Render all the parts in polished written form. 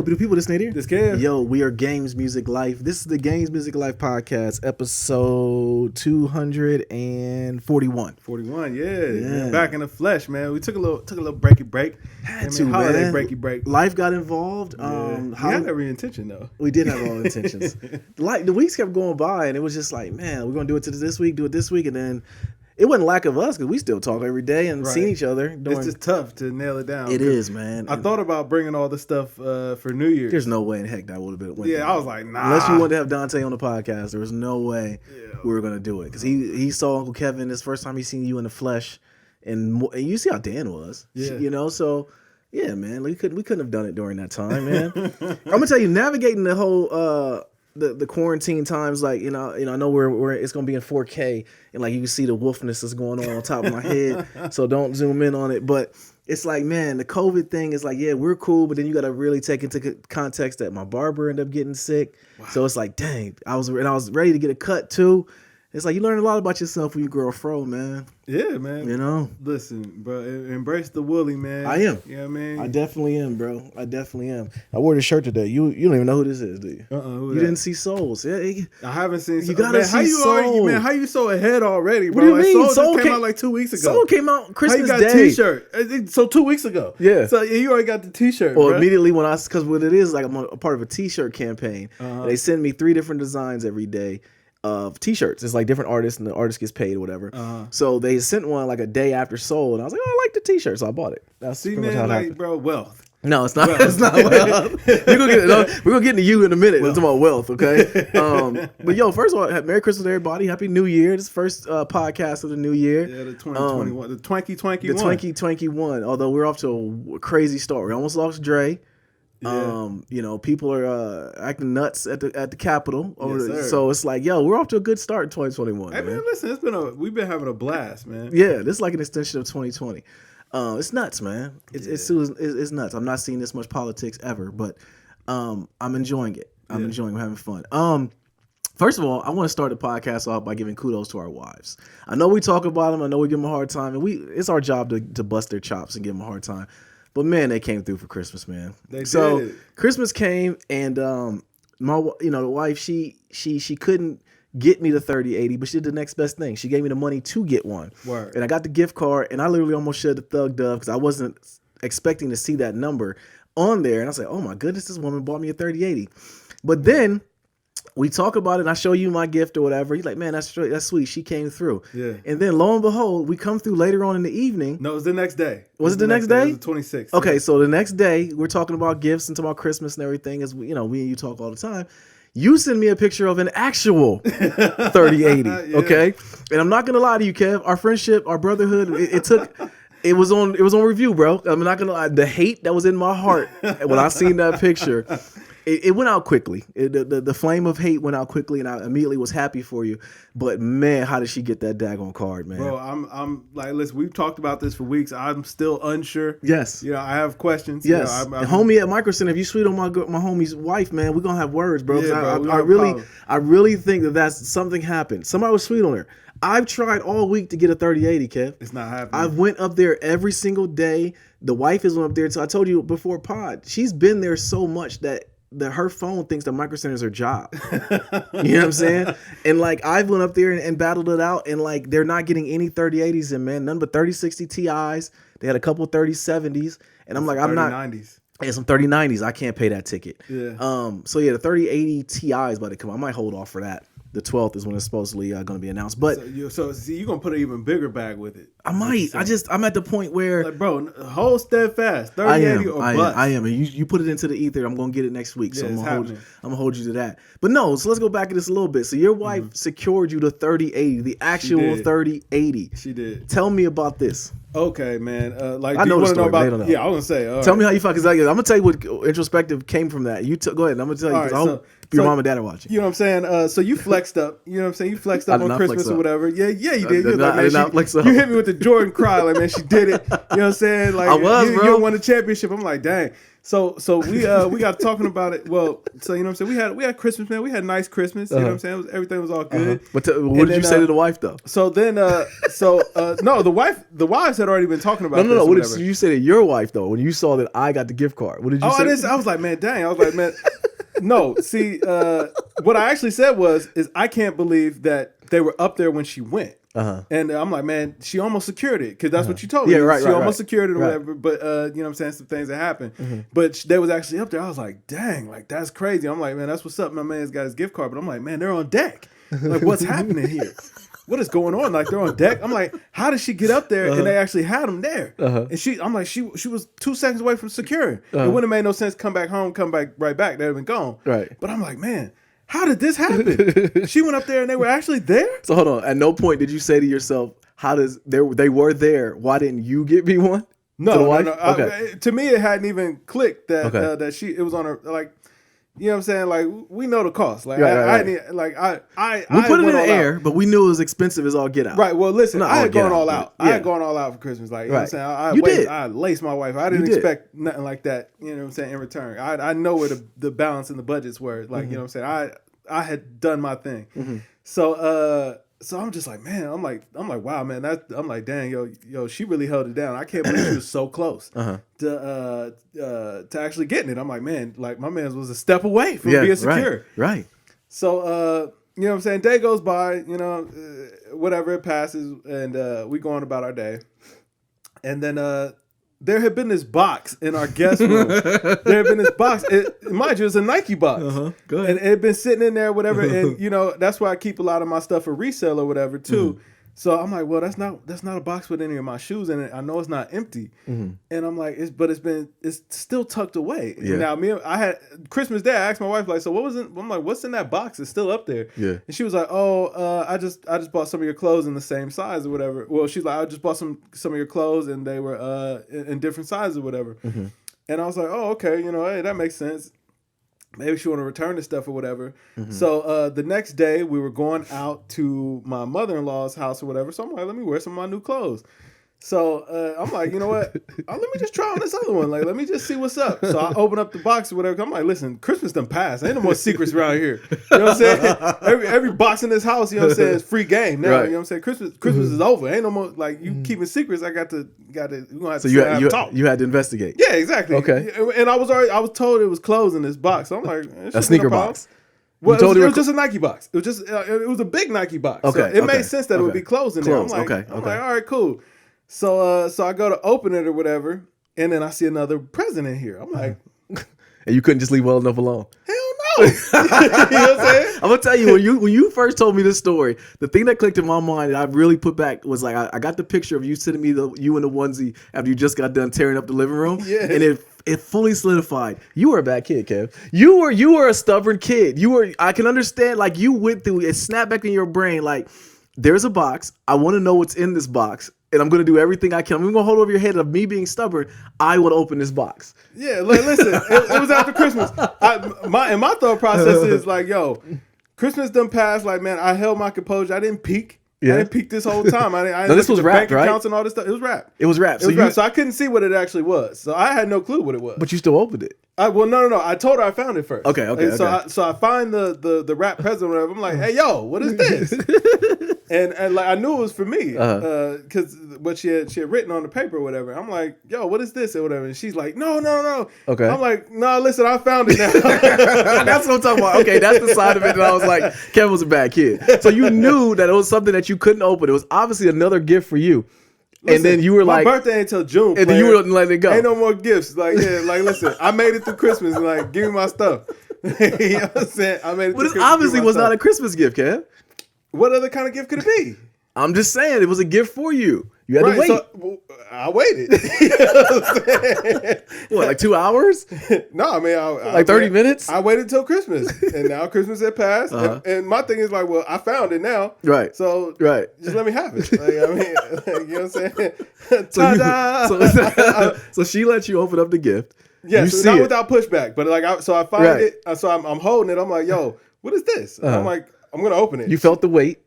Yo, do people listen here? This can. Yo, we are Games Music Life. This is the Games Music Life podcast, episode 241. 41, yeah. Man, back in the flesh, man. We took a little break. Had to, holiday man. break. Life got involved. Yeah. We had every intention, though. We did have all intentions. The weeks kept going by, and it was just like, man, we're gonna do it this week, and then. It wasn't lack of us because we still talk every day and seen each other. It's just tough to nail it down. It is, man. I thought about bringing all the stuff for New Year's. There's no way in heck that would have been. Yeah, I was like, nah. Unless you wanted to have Dante on the podcast, there was no way we were going to do it. Because he saw Uncle Kevin this first time he seen you in the flesh. And you see how Dan was. Yeah. You know, so... Yeah, man, we couldn't have done it during that time, man. I'm gonna tell you, navigating the whole the quarantine times, like I know we're it's gonna be in 4K, and like you can see the wolfness that's going on top of my head, so don't zoom in on it. But it's like, man, the COVID thing is like, yeah, we're cool, but then you got to really take into context that my barber ended up getting sick. Wow. So it's like, dang, I was ready to get a cut too. It's like you learn a lot about yourself when you grow a fro, man. Yeah, man. You know? Listen, bro, embrace the woolly, man. I am. You know what I mean? I definitely am, bro. I definitely am. I wore this shirt today. You don't even know who this is, do you? Who you didn't see Souls. Yeah, I haven't seen Souls. You gotta see Souls. Man, how you so ahead already, What bro? do you mean? Soul came out like 2 weeks ago. Soul came out Christmas Day. Day. How you got a t-shirt? So 2 weeks ago. Yeah. So you already got the t-shirt, Well, bro. immediately because what it is, like I'm a part of a t-shirt campaign. They send me 3 different designs every day of t-shirts. It's like different artists, and the artist gets paid or whatever. So they sent one like a day after Soul, and I was like, oh, I like the t-shirt, so I bought it. That's pretty much how it happened. Bro, wealth. No, it's not. Wealth. It's not wealth. We're gonna get into you in a minute. We'll talk about wealth, okay? But yo, first of all, Merry Christmas, everybody. Happy New Year. This is the first podcast of the new year. Yeah, the 2021, the Twanky the 2021. Although we're off to a crazy start. We almost lost Dre. Yeah. People are acting nuts at the Capitol. Yes, so it's like, yo, we're off to a good start in 2021. Hey, man, listen, we've been having a blast, man. Yeah, this is like an extension of 2020. It's nuts, man. It's nuts. I'm not seeing this much politics ever, but I'm enjoying it. I'm having fun. First of all, I want to start the podcast off by giving kudos to our wives. I know we talk about them. I know we give them a hard time, and it's our job to bust their chops and give them a hard time. But man, they came through for Christmas, man. They did. Christmas came, and my the wife she couldn't get me the 3080, but she did the next best thing. She gave me the money to get one. Word. And I got the gift card, and I literally almost shed the thug dove because I wasn't expecting to see that number on there. And I was like, oh my goodness, this woman bought me a 3080. But then we talk about it, and I show you my gift or whatever. He's like, man, that's sweet. She came through. Yeah. And then lo and behold, we come through later on in the evening. No, it was the next day. Was it the next day? It was the 26th. Okay, so the next day, we're talking about gifts and talking about Christmas and everything, as we and you talk all the time. You send me a picture of an actual 3080, okay? And I'm not gonna lie to you, Kev. Our friendship, our brotherhood, it was on review, bro. I'm not gonna lie. The hate that was in my heart when I seen that picture, it went out quickly. The flame of hate went out quickly, and I immediately was happy for you. But man, how did she get that daggone card, man? Bro, I'm like, listen, we've talked about this for weeks. I'm still unsure. Yes. I have questions. Yes. I'm homie at Micro Center, if you sweet on my homie's wife, man, we're gonna have words, bro. Yeah, bro, I really think that's something happened. Somebody was sweet on her. I've tried all week to get a 3080, Kev. It's not happening. I've went up there every single day. The wife is up there. So I told you before pod, she's been there so much that her phone thinks that Micro Center is her job. You know what I'm saying? And like I've went up there and battled it out, and like they're not getting any 3080s in, man. None but 3060 Ti's. They had a couple 3070s, and I'm like, I'm not. 3090s. Yeah, some 3090s. I can't pay that ticket. Yeah. So yeah, the 3080 Ti is about to come. I might hold off for that. The 12th is when it's supposedly going to be announced. But so you're going to put an even bigger bag with it. I might. I'm at the point where... Like, bro, hold steadfast. 3080 or bust. I am. And you put it into the ether. I'm going to get it next week. So yeah, I'm going to hold you to that. But no, so let's go back to this a little bit. So your wife secured you the 3080, the actual 3080. She did. Tell me about this. Okay, man. I know the story. Know about, they don't know. Yeah, I was going to say. Tell me how you fuck. Because I'm going to tell you what introspective came from that. Go ahead. I'm going to tell you because I hope your mom and dad are watching. You know what I'm saying? So you flexed up. You know what I'm saying? You flexed up on Christmas or whatever. Yeah, you did. I did not flex up. You hit me with the Jordan cry. Like, man, she did it. You know what I'm saying? Like, I was, you bro. won the championship. I'm like, dang. So we got talking about it. Well, so you know what I'm saying. We had Christmas, man. We had a nice Christmas. You know what I'm saying. Everything was all good. But what did you say to the wife though? So then, no, the wives had already been talking about. No. What did you say to your wife though when you saw that I got the gift card? What did you say? I was like, man, dang. I was like, man, no. See, what I actually said is I can't believe that they were up there when she went. And I'm like, man, she almost secured it because that's what you told me. Yeah, right. She almost secured it or whatever. But you know what I'm saying, some things that happened. But they was actually up there. I was like, dang, like that's crazy. I'm like, man, that's what's up. My man's got his gift card. But I'm like, man, they're on deck. Like, what's happening here? What is going on? Like, they're on deck. I'm like, how did she get up there and they actually had them there? And I'm like, she was 2 seconds away from securing. It wouldn't have made no sense. Come back home, come back right back. They'd have been gone. Right. But I'm like, man, how did this happen? She went up there and they were actually there. So hold on. At no point did you say to yourself, they were there? Why didn't you get me one? No. Okay. To me, it hadn't even clicked that it was on her. Like, you know what I'm saying? Like, we know the cost. Like, right. We put it in the air, but we knew it was expensive as all get out. Right. Well, listen, I had gone all out. Yeah. I had gone all out for Christmas. Like, you know what I'm saying? I laced my wife. I didn't expect nothing like that. You know what I'm saying? In return, I know where the balance and the budgets were. Like, you know what I'm saying? I had done my thing. So I'm just like, man, I'm like, wow, man. I'm like, dang, yo, she really held it down. I can't believe she was so close to actually getting it. I'm like, man, like my man was a step away from being secure. Right. So you know what I'm saying? Day goes by, you know, whatever, it passes, and we go on about our day. And then there had been this box in our guest room. There had been this box. Mind you, it was a Nike box. Go ahead. And it had been sitting in there, whatever. And, you know, that's why I keep a lot of my stuff for resale or whatever, too. So I'm like, well, that's not a box with any of my shoes in it. I know it's not empty. And I'm like, it's still tucked away. Yeah. Now, I had Christmas Day. I asked my wife, like, so what was in? I'm like, what's in that box? It's still up there. Yeah. And she was like, oh, I just bought some of your clothes in the same size or whatever. Well, she's like, I just bought some of your clothes and they were in different sizes or whatever. And I was like, oh, okay, you know, hey, that makes sense. Maybe she want to return the stuff or whatever. So the next day we were going out to my mother-in-law's house or whatever. So I'm like, let me wear some of my new clothes. So I'm like, you know what? Let me just try on this other one. Like, let me just see what's up. So I open up the box or whatever. I'm like, listen, Christmas done passed. Ain't no more secrets around here. You know what I'm saying? Every box in this house, you know what I'm saying, is free game now. Right. You know what I'm saying? Christmas is over. Ain't no more like you keeping secrets. I got to. We're gonna have to talk. You had to investigate. Yeah, exactly. Okay. And I was told it was closed in this box. So I'm like, a sneaker box. Well, it was just a Nike box. It was just it was a big Nike box. Okay. So it made sense that it would be closed in there. I'm like, all right, cool. So I go to open it or whatever, and then I see another present in here. I'm like, and you couldn't just leave well enough alone. Hell no. You know what I'm saying? I'm gonna tell you when you first told me this story, the thing that clicked in my mind that I really put back was like I got the picture of you sending me you in the onesie after you just got done tearing up the living room, and it fully solidified. You were a bad kid, Kev. You were a stubborn kid. I can understand, like, you went through it, snapped back in your brain, like, there's a box. I want to know what's in this box. And I'm going to do everything I can. I'm going to hold over your head of me being stubborn. I would open this box. Yeah, like, listen, it was after Christmas. My thought process is like, yo, Christmas done passed. Like, man, I held my composure. I didn't peek. Yeah. I didn't peek this whole time. I didn't this was wrapped, right? Accounts and all this stuff. It was wrapped. It was wrapped. So I couldn't see what it actually was. So I had no clue what it was. But you still opened it. No. I told her I found it first. Okay. So I find the wrapped present or whatever. I'm like, hey, yo, what is this? and like I knew it was for me because what she had written on the paper or whatever. I'm like, yo, what is this or whatever? And she's like, no. Okay. I'm like, no, listen, I found it now. That's what I'm talking about. Okay, that's the side of it that I was like, Kevin was a bad kid. So you knew that it was something that you couldn't open. It was obviously another gift for you. Listen, and then you were like, my birthday ain't until June. And then you were letting it go. Ain't no more gifts. Like, yeah, like, listen, I made it through Christmas. Like, give me my stuff. You know what I'm saying? I made it. But it obviously was not a Christmas gift, Kev. What other kind of gift could it be? I'm just saying it was a gift for you. You had to wait. So, I waited. You know what I'm saying? What, like 2 hours? No, I mean, like 30 minutes? I waited till Christmas, and now Christmas had passed. And my thing is like, well, I found it now, right? So just let me have it. Like, I mean, like, you know what I'm saying? So she let you open up the gift. Yeah, so not without pushback, but like, I find it. So I'm holding it. I'm like, yo, what is this? I'm like, I'm gonna open it. You felt the weight.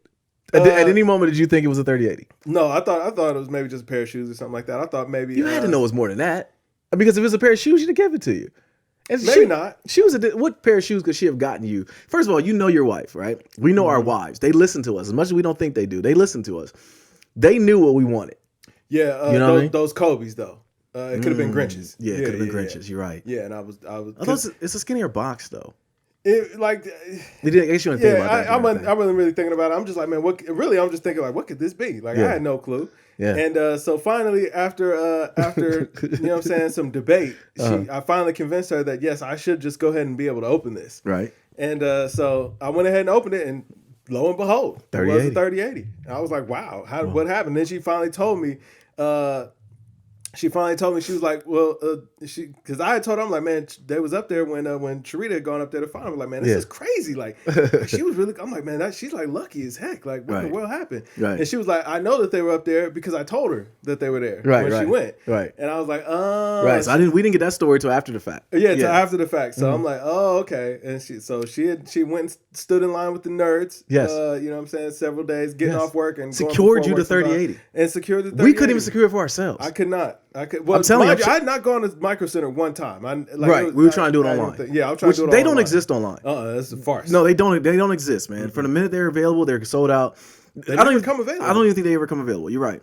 At any moment, did you think it was a 3080? No, I thought it was maybe just a pair of shoes or something like that. I thought maybe you had to know it was more than that. Because if it's a pair of shoes, she'd have given it to you. And Maybe not. What pair of shoes could she have gotten you? First of all, you know your wife, right? We know our wives. They listen to us as much as we don't think they do. They listen to us. They knew what we wanted. Yeah, you know what I mean? Those Kobe's though. It could have been Grinch's. Yeah, it could have been Grinch's. You're right. Yeah, and I was. It's a skinnier box though. It like. I guess you didn't think about that. I wasn't really thinking about it. I'm just like, man, I'm just thinking like, what could this be? Like, I had no clue. Yeah. And so finally, after you know what I'm saying, some debate, I finally convinced her that yes, I should just go ahead and be able to open this. Right. And so I went ahead and opened it, and lo and behold, it was a 3080. I was like, wow, what happened? Then she finally told me. She was like, well, because I had told her, I'm like, man, they was up there when Sharita had gone up there to find her. I'm like, man, this is crazy. Like, she was really, I'm like, man, she's like lucky as heck. Like, what in the world happened? Right. And she was like, I know that they were up there because I told her that they were there when she went. Right. And I was like, Right. So we didn't get that story till after the fact. Yeah, till after the fact. So I'm like, oh, okay. And she went and stood in line with the nerds. Yes. You know what I'm saying? Several days, getting off work and secured you the 3080. And secured the 3080. We couldn't even secure it for ourselves. I could not. Well, I'm telling you, I had not gone to Micro Center one time. We were trying to do it online. I was trying to do it online. They don't exist online. That's a farce. No, they don't exist, man. From the minute they're available, they're sold out. They never come available. I don't even think they ever come available. You're right.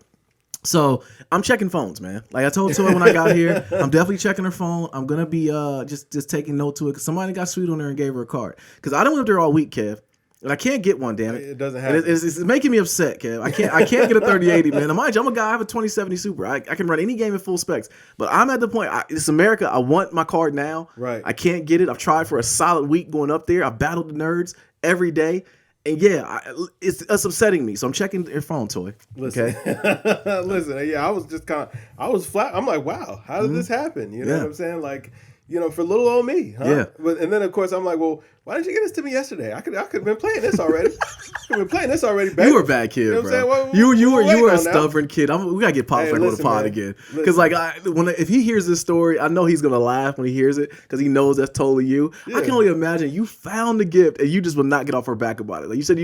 So I'm checking phones, man. Like I told Toy when I got here, I'm definitely checking her phone. I'm gonna be just taking note to it because somebody got sweet on her and gave her a card. Because I done went up there all week, Kev. And I can't get one, damn it. It doesn't happen. It's making me upset, Kev. I can't get a 3080, man. Now, mind you, I'm a guy. I have a 2070 Super. I can run any game at full specs. But I'm at the point. It's America. I want my card now. Right. I can't get it. I've tried for a solid week going up there. I battled the nerds every day. And yeah, it's upsetting me. So I'm checking your phone, Toy. Listen, okay? Listen. Yeah, I was flat. I'm like, wow, how did this happen? You know what I'm saying? Like, for little old me, huh? Yeah. And then of course I'm like, well, why didn't you get this to me yesterday? I could have been playing this already. Baby. You were a bad kid, you know bro. You were a stubborn kid. We gotta get Pop on the pod again, because like if he hears this story, I know he's gonna laugh when he hears it because he knows that's totally you. Yeah. I can only imagine you found the gift and you just will not get off her back about it. Like you said,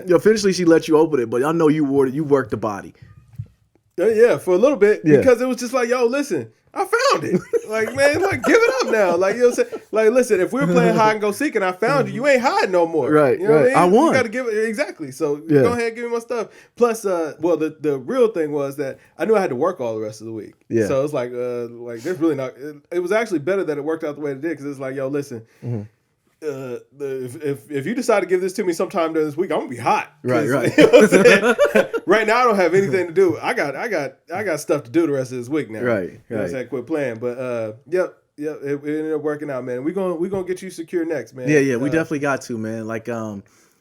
eventually she let you open it, but I know you worked the body. Yeah, for a little bit because it was just like, yo, listen. I found it. Like, man, like, give it up now. Like, you know what I'm saying? Like, listen, if we're playing hide and go seek and I found you, you ain't hiding no more. Right, you know right. What I mean? I won. You got to give it, exactly. So go ahead and give me my stuff. Plus, the real thing was that I knew I had to work all the rest of the week. Yeah. So it's like there's really not, it was actually better that it worked out the way it did because it's like, yo, listen, if you decide to give this to me sometime during this week, I'm gonna be hot. Right. You know what I'm saying? Right now, I don't have anything to do. I got stuff to do the rest of this week now. Right. You know what I'm saying? Quit playing. But yep. It ended up working out, man. We're gonna get you secure next, man. Yeah. We definitely got to, man. Like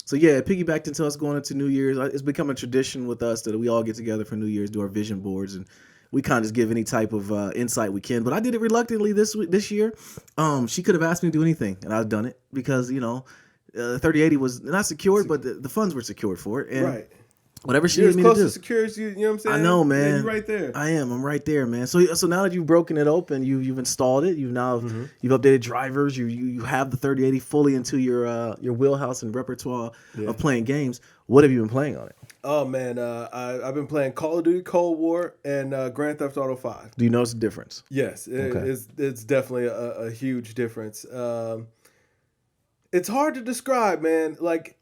So yeah, it piggybacked into us going into New Year's. It's become a tradition with us that we all get together for New Year's, do our vision boards, and we kind of just give any type of insight we can. But I did it reluctantly this year. She could have asked me to do anything, and I've done it because 3080 was not secured, but the funds were secured for it. And right. Whatever she needed me to do. You're as close to secure as you know what I'm saying? I know, man. Yeah, you're right there. I am. I'm right there, man. So now that you've broken it open, you've installed it. You've updated drivers. You have the 3080 fully into your wheelhouse and repertoire of playing games. What have you been playing on it? Oh man, I've been playing Call of Duty Cold War and Grand Theft Auto 5. Do you notice the difference? Yes, it's definitely a huge difference. It's hard to describe, man. Like.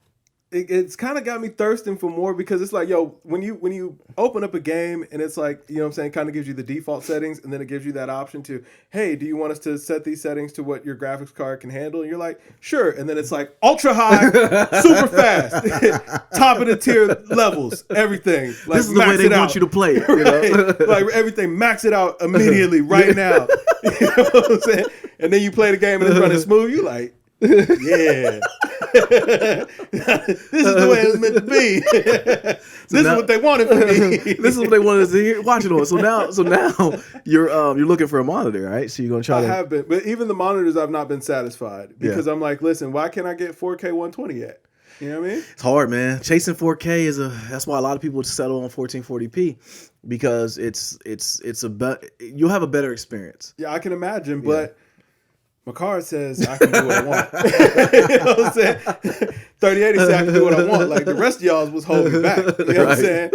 It's kind of got me thirsting for more because it's like, yo, when you open up a game and it's like, you know what I'm saying, kind of gives you the default settings and then it gives you that option to, hey, do you want us to set these settings to what your graphics card can handle? And you're like, sure. And then it's like ultra high, super fast, top of the tier levels, everything. Like, this is the way they want you to play it. You know? Like everything, max it out immediately right now. You know what I'm saying? And then you play the game and it's running smooth. You like, yeah. This is the way it's meant to be. This is what they wanted from me. This is what they wanted to hear. Watch it on. So now you're looking for a monitor, right? So you're gonna try. I have been, but even the monitors, I've not been satisfied because I'm like, listen, why can't I get 4K 120 yet? You know what I mean? It's hard, man. Chasing 4K that's why a lot of people settle on 1440p because you'll have a better experience. Yeah, I can imagine, but. My card says I can do what I want. You know what I'm saying? 3080 says I can do what I want. Like the rest of y'all was holding me back. You know what I'm saying?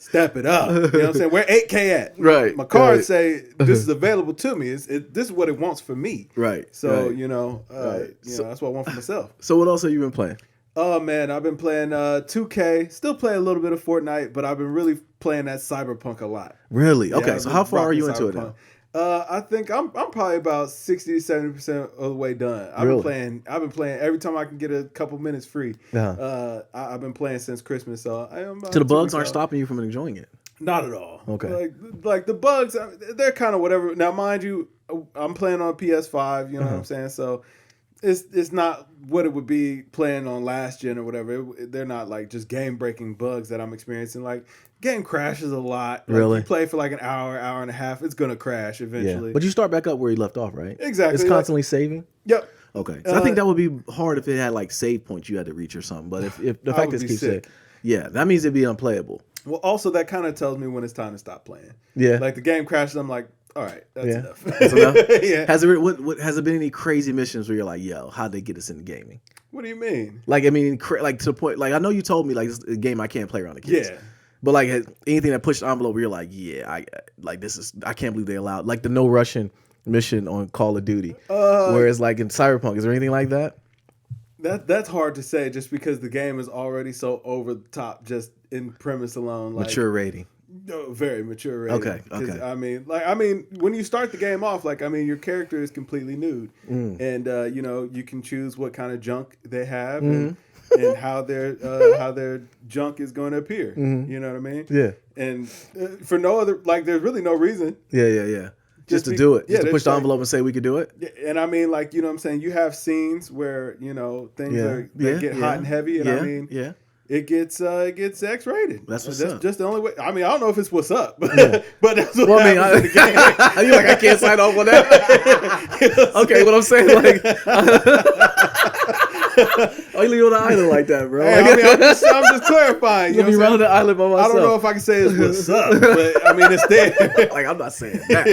step it up. You know what I'm saying? Where 8K at? Right. My cards right. say this is available to me. This is what it wants for me. Right. So right. you know, Right. you know, that's what I want for myself. So what else have you been playing? Oh man, I've been playing 2K. Still play a little bit of Fortnite, but I've been really playing that Cyberpunk a lot. Really? Yeah, Okay. I've So been how far are rocking you into it Cyberpunk. now? I think I'm probably about 60 to 70% of the way done. I've Really? been playing every time I can get a couple minutes free. Uh-huh. I've been playing since Christmas, so I am. So the bugs aren't stopping you from enjoying it. Not at all. Okay. Like the bugs, they're kind of whatever. Now, mind you, I'm playing on PS5. You know what I'm saying? So it's not what it would be playing on last gen or whatever. They're not like just game breaking bugs that I'm experiencing. Like game crashes a lot. Like, Really? You play for like an hour and a half, it's gonna crash eventually. Yeah. But you start back up where you left off, right? Exactly. It's constantly saving. Yep. Okay. So I think that would be hard if it had like save points you had to reach or something. But if the fact would is be keeps sick. it, yeah, that means it'd be unplayable. Well, also that kind of tells me when it's time to stop playing. Yeah. Like the game crashes, I'm like, all right, that's enough. That's enough? Yeah. Has there been any crazy missions where you're like, yo, how'd they get us into gaming? What do you mean? Like, I mean, like to the point, like I know you told me like this is a game I can't play around the kids. Yeah. But like anything that pushed the envelope where you're like, yeah, I can't believe they allowed like the no Russian mission on Call of Duty. Whereas like in Cyberpunk, is there anything like that? That's hard to say just because the game is already so over the top just in premise alone. Like, Mature rating. No, very mature rating. Okay. 'Cause, I mean, when you start the game off, like, I mean, your character is completely nude, and you know, you can choose what kind of junk they have and how their junk is going to appear. You know what I mean? Yeah. And for no other, like, there's really no reason. Yeah. Just to do it. Just to push the like, envelope and say we could do it. And I mean, like, you know what I'm saying? You have scenes where, you know, things get hot and heavy, and I mean, it gets X-rated. That's what's up. Just the only way. I mean, I don't know if it's what's up, but that's what happens in the game. You're like, I can't sign off on that. Okay, what I'm saying, like, oh, you leave on the island like that, bro. Hey, I mean, I'm just clarifying. You You'll be around the island by myself. I don't know if I can say it's what's up, but I mean, it's there. Like, I'm not saying that.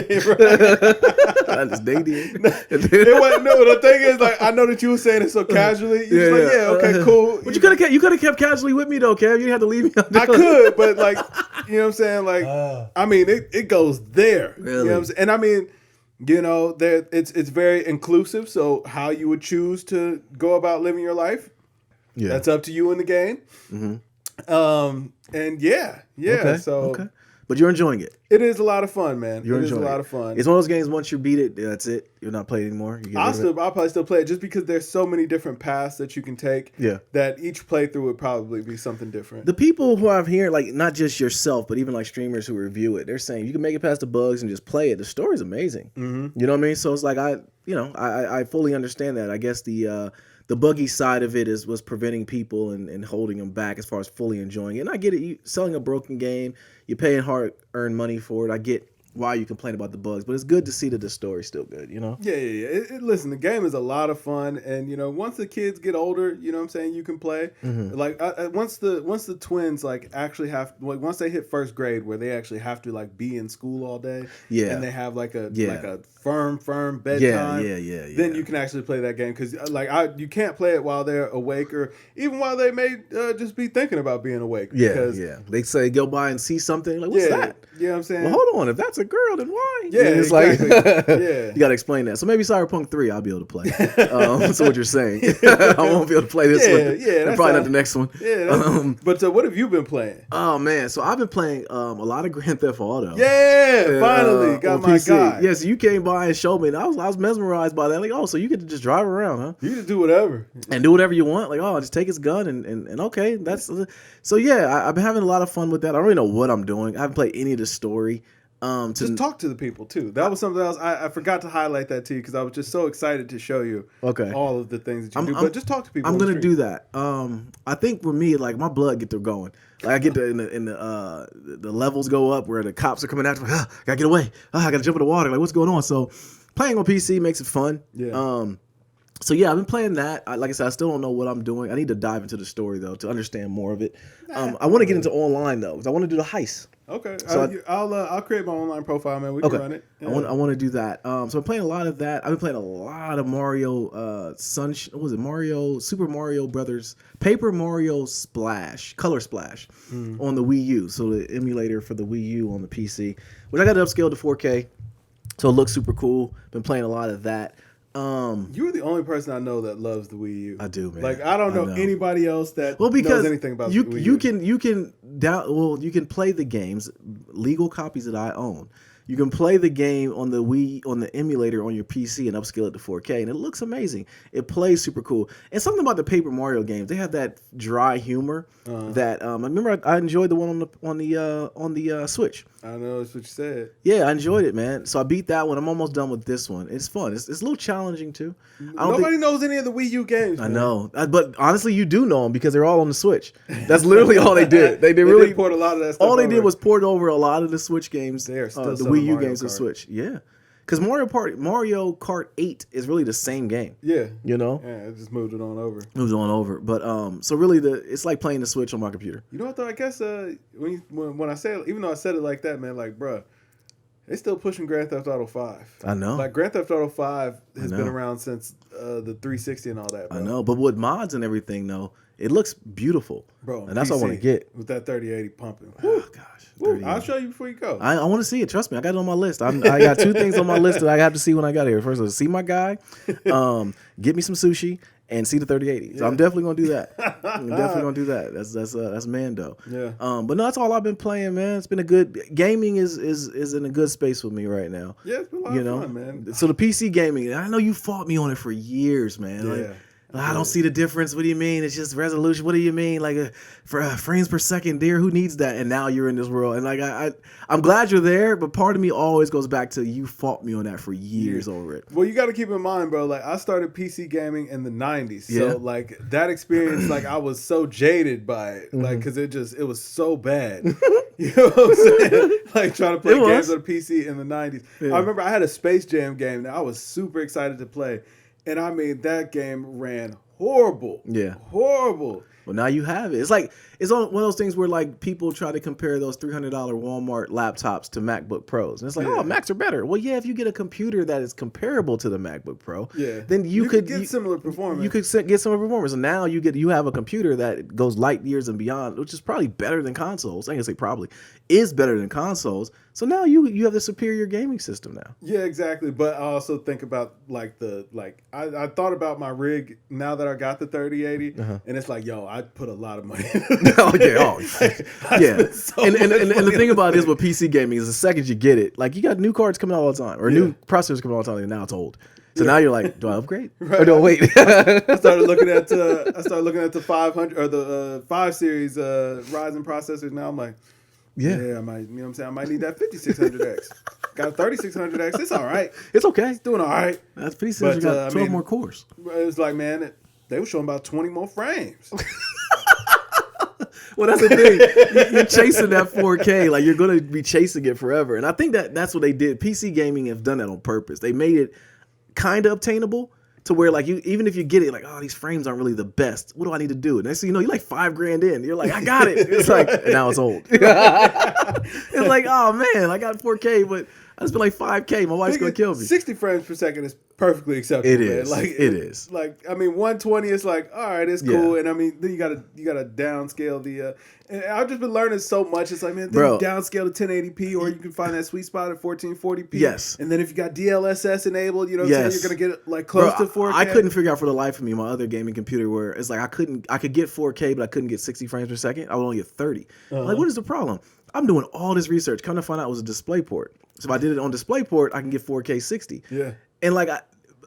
I just dated. No, the thing is, like, I know that you were saying it so casually. You're just like, yeah, okay, cool. But you could have kept casually with me though, Kev. You didn't have to leave me. I could, but like, you know what I'm saying? Like, I mean, it goes there. Really? You know what I'm saying? And I mean, you know, there it's very inclusive. So how you would choose to go about living your life, that's up to you in the game. And okay. So, but you're enjoying it. It is a lot of fun, man. You're enjoying a lot of fun. It's one of those games. Once you beat it, that's it. You're not playing anymore. I'll probably still play it just because there's so many different paths that you can take. Yeah. That each playthrough would probably be something different. The people who I'm hearing, like not just yourself, but even like streamers who review it, they're saying you can make it past the bugs and just play it. The story's amazing. You know what I mean? So it's like I fully understand that. I guess the buggy side of it was preventing people and holding them back as far as fully enjoying it. And I get it. You selling a broken game, you're paying hard-earned money for it. I get why you complain about the bugs, but it's good to see that the story's still good, you know? Yeah. Listen, the game is a lot of fun, and you know, once the kids get older, you know what I'm saying, you can play. Like once the twins like actually have, like once they hit first grade, where they actually have to like be in school all day, and they have like a firm bedtime, then you can actually play that game because you can't play it while they're awake or even while they may just be thinking about being awake. They say go by and see something like what's that? You know what I'm saying? Well, hold on, if that's a girl, then why? Yeah, it's exactly. like you got to explain that. So maybe Cyberpunk 3 I'll be able to play. That's what you're saying. I won't be able to play this one. Yeah, probably not the next one. Yeah. But what have you been playing? Oh man, so I've been playing a lot of Grand Theft Auto. Yeah, finally got my PC. guy. Yeah, so you came by and showed me, and I was mesmerized by that. Like, oh, so you get to just drive around, huh? You just do whatever and do whatever you want. Like, oh, just take his gun and okay, that's so. Yeah, I've been having a lot of fun with that. I don't really know what I'm doing. I haven't played any of the story. Just talk to the people too. That was something else. I forgot to highlight that to you because I was just so excited to show you all of the things that you do. But just talk to people. I'm gonna do that. I think for me, like my blood get to going. Like I get to in the levels go up where the cops are coming after me. Gotta get away. I gotta jump in the water. Like what's going on? So playing on PC makes it fun. Yeah. So yeah, I've been playing that. Like I said, I still don't know what I'm doing. I need to dive into the story though to understand more of it. I want to get into online though because I want to do the heist. Okay, So I'll create my online profile, man. We can run it. Yeah. I want to do that. So I'm playing a lot of that. I've been playing a lot of Mario. What was it? Mario Super Mario Brothers Paper Mario Splash Color Splash on the Wii U. So the emulator for the Wii U on the PC, which I got it upscaled to 4K, so it looks super cool. Been playing a lot of that. You're the only person I know that loves the Wii U. I do, man. Like I don't know anybody else that because knows anything about you, the Wii U. you can play the games, legal copies that I own. You can play the game on the Wii on the emulator on your PC and upscale it to 4K, and it looks amazing. It plays super cool. And something about the Paper Mario games, they have that dry humor that I remember. I enjoyed the one on the Switch. I know that's what you said. Yeah, I enjoyed it, man. So I beat that one. I'm almost done with this one. It's fun. It's a little challenging too. Nobody knows any of the Wii U games. I know, but honestly, you do know them because they're all on the Switch. That's literally all they did. They really port a lot of that stuff. All they did was port over a lot of the Switch games. They are still the Wii U games to Switch. Yeah, because Mario Kart 8 is really the same game. Yeah, you know. Yeah, it just moved it on over. Moves on over, but so really it's like playing the Switch on my computer. You know what though? I guess when I say it, even though I said it like that, man, like bruh, they still pushing Grand Theft Auto 5. I know. Like Grand Theft Auto 5 has been around since the 360 and all that. Bro. I know, but with mods and everything though, it looks beautiful, bro. And that's what I want to get with that 3080 pumping. Oh gosh. I'll show you before you go. I want to see it. Trust me, I got it on my list. I got two things on my list that I have to see when I got here. First, is see my guy, get me some sushi, and see the 3080. So I'm definitely gonna do that. I'm definitely gonna do that. That's Mando. Yeah. But no, that's all I've been playing, man. It's been a good gaming is in a good space with me right now. Yeah, it's been a lot of fun, man. So the PC gaming, I know you fought me on it for years, man. Yeah. Like, I don't see the difference. What do you mean? It's just resolution. What do you mean? Like for frames per second, dear. Who needs that? And now you're in this world. And like I'm glad you're there, but part of me always goes back to you fought me on that for years over it. Well, you got to keep in mind, bro. Like I started PC gaming in the '90s, so like that experience, like I was so jaded by it, like because it was so bad. You know what I'm saying? Like trying to play games on a PC in the '90s. Yeah. I remember I had a Space Jam game that I was super excited to play. And I mean, that game ran horrible. Yeah. Horrible. Well, now you have it. It's like, it's one of those things where like people try to compare those $300 Walmart laptops to MacBook Pros. And it's like, oh, Macs are better. Well, yeah, if you get a computer that is comparable to the MacBook Pro, then you could get similar performance. You could get similar performance. And now you have a computer that goes light years and beyond, which is probably better than consoles. I can say probably is better than consoles. So now you have the superior gaming system now. Yeah, exactly. But I also think about I thought about my rig now that I got the 3080, and it's like, yo, I put a lot of money. Yeah. So and the thing about it is with PC gaming is the second you get it, like you got new cards coming out all the time or new processors coming out all the time, and now it's old. So now you're like, do I upgrade? Right. Or do I wait? I started looking at the 500 or the 5 series Ryzen processors. Now I'm like, I might, you know what I'm saying? I might need that 5600X. Got a 3600X. It's all right. It's okay. It's doing all right. That's 5600. Got 12 more cores. It's like, man, they were showing about 20 more frames. Well, that's the thing. You're chasing that 4K. Like, you're going to be chasing it forever. And I think that's what they did. PC gaming have done that on purpose. They made it kind of obtainable to where, like, even if you get it, like, oh, these frames aren't really the best. What do I need to do? And next thing you know, you're like $5,000 in. You're like, I got it. It's like, and now it's old. It's like, oh, man, I got 4K, but I spent like $5K. My wife's going to kill me. 60 frames per second is perfectly acceptable. It is. Man. Like, it is. Like, I mean, 120 is like, all right, it's cool. And I mean, then you gotta downscale the. And I've just been learning so much. It's like, man, then you downscale to 1080p, or you can find that sweet spot at 1440p. Yes. And then if you got DLSS enabled, you know what I'm saying, you're gonna get it like close to 4K. I couldn't figure out for the life of me my other gaming computer where it's like I could get 4K, but I couldn't get 60 frames per second. I would only get 30. Like, what is the problem? I'm doing all this research. Come to find out it was a DisplayPort. So if I did it on DisplayPort, I can get 4K 60. Yeah. And like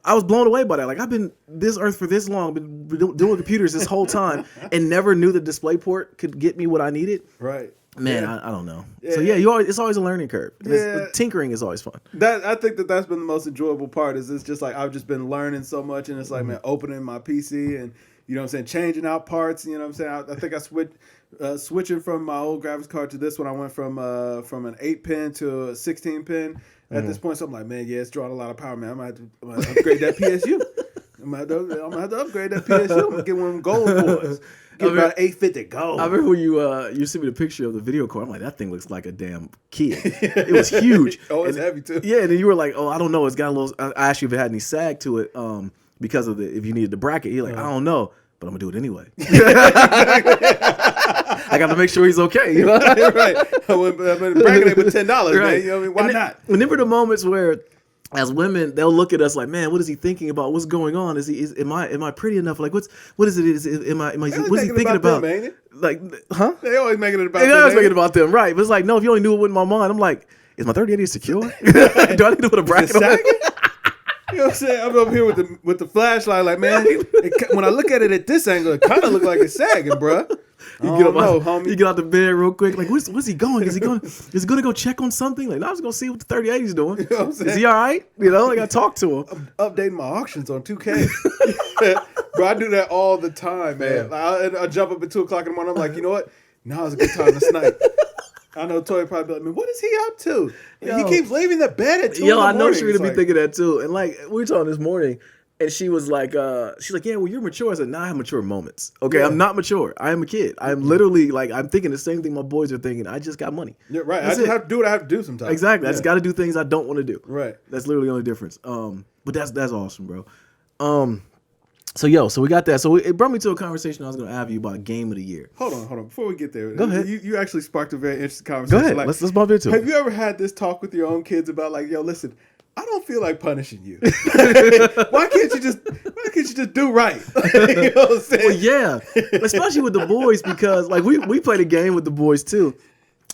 I was blown away by that. Like, I've been this earth for this long, been doing computers this whole time, and never knew the DisplayPort could get me what I needed. Right. Man, I don't know. Yeah. So it's always a learning curve. Tinkering is always fun. I think that's been the most enjoyable part. Is it's just like I've just been learning so much, and it's like, man, opening my PC and, you know what I'm saying, changing out parts. You know what I'm saying. I think I switching from my old graphics card to this one. I went from an 8-pin to a 16-pin. At this point, so I'm like, man, it's drawing a lot of power, man. I'm gonna have to upgrade that PSU. I'm gonna have to upgrade that PSU. I'm gonna get one of them gold boys. Get about 850 go. I remember when you sent me the picture of the video card. I'm like, that thing looks like a damn kid. It was huge. It's heavy too. Yeah, and then you were like, oh, I don't know. It's got a little. I asked you if it had any sag to it, because of if you needed the bracket. You're like, I don't know, but I'm gonna do it anyway. I got to make sure he's okay. You know? Right. I'm bracket it with $10. Right. Man. You know what I mean? Why not? And then for the moments where, as women, they'll look at us like, man, what is he thinking about? What's going on? Am I pretty enough? Like, what is it? What's he thinking about? Them, ain't it? Like, huh? They always making it about them. They always making it them, about them, right? But it's like, no, if you only knew it with my mind, I'm like, is my 3080 secure? Do I need to put a bracket on it? You know what I'm saying? I'm over here with the flashlight, like, man, when I look at it at this angle, it kind of look like it's sagging, bro. You get out the bed real quick. Like, where's he going? Is he going to go check on something? Like, no, I was going to see what the 3080 is doing. You know what I'm saying? Is he all right? You know, like, I talk to him. I'm updating my auctions on 2K. Bro, I do that all the time, man. I jump up at 2 o'clock in the morning. I'm like, you know what? Now's a good time to snipe. I know Toy probably be like, man, what is he up to? He keeps leaving the bed at 2 in the morning. I know she's going to be thinking that too. And like, we were talking this morning, and she was like, yeah, well, you're mature. I said, nah, I have mature moments. Okay, yeah. I'm not mature. I am a kid. I'm literally like, I'm thinking the same thing my boys are thinking. I just got money. Yeah, right. I just have to do what I have to do sometimes. Exactly. Yeah. I just got to do things I don't want to do. Right. That's literally the only difference. But that's awesome, bro. So we got that. So it brought me to a conversation I was going to have you about game of the year. Hold on. Before we get there, go ahead. You actually sparked a very interesting conversation. Go ahead. Like, let's bump into it. Have you ever had this talk with your own kids about like, yo, listen, I don't feel like punishing you. Why can't you just do right? You know what I'm saying? Well, yeah, especially with the boys, because like we played a game with the boys too.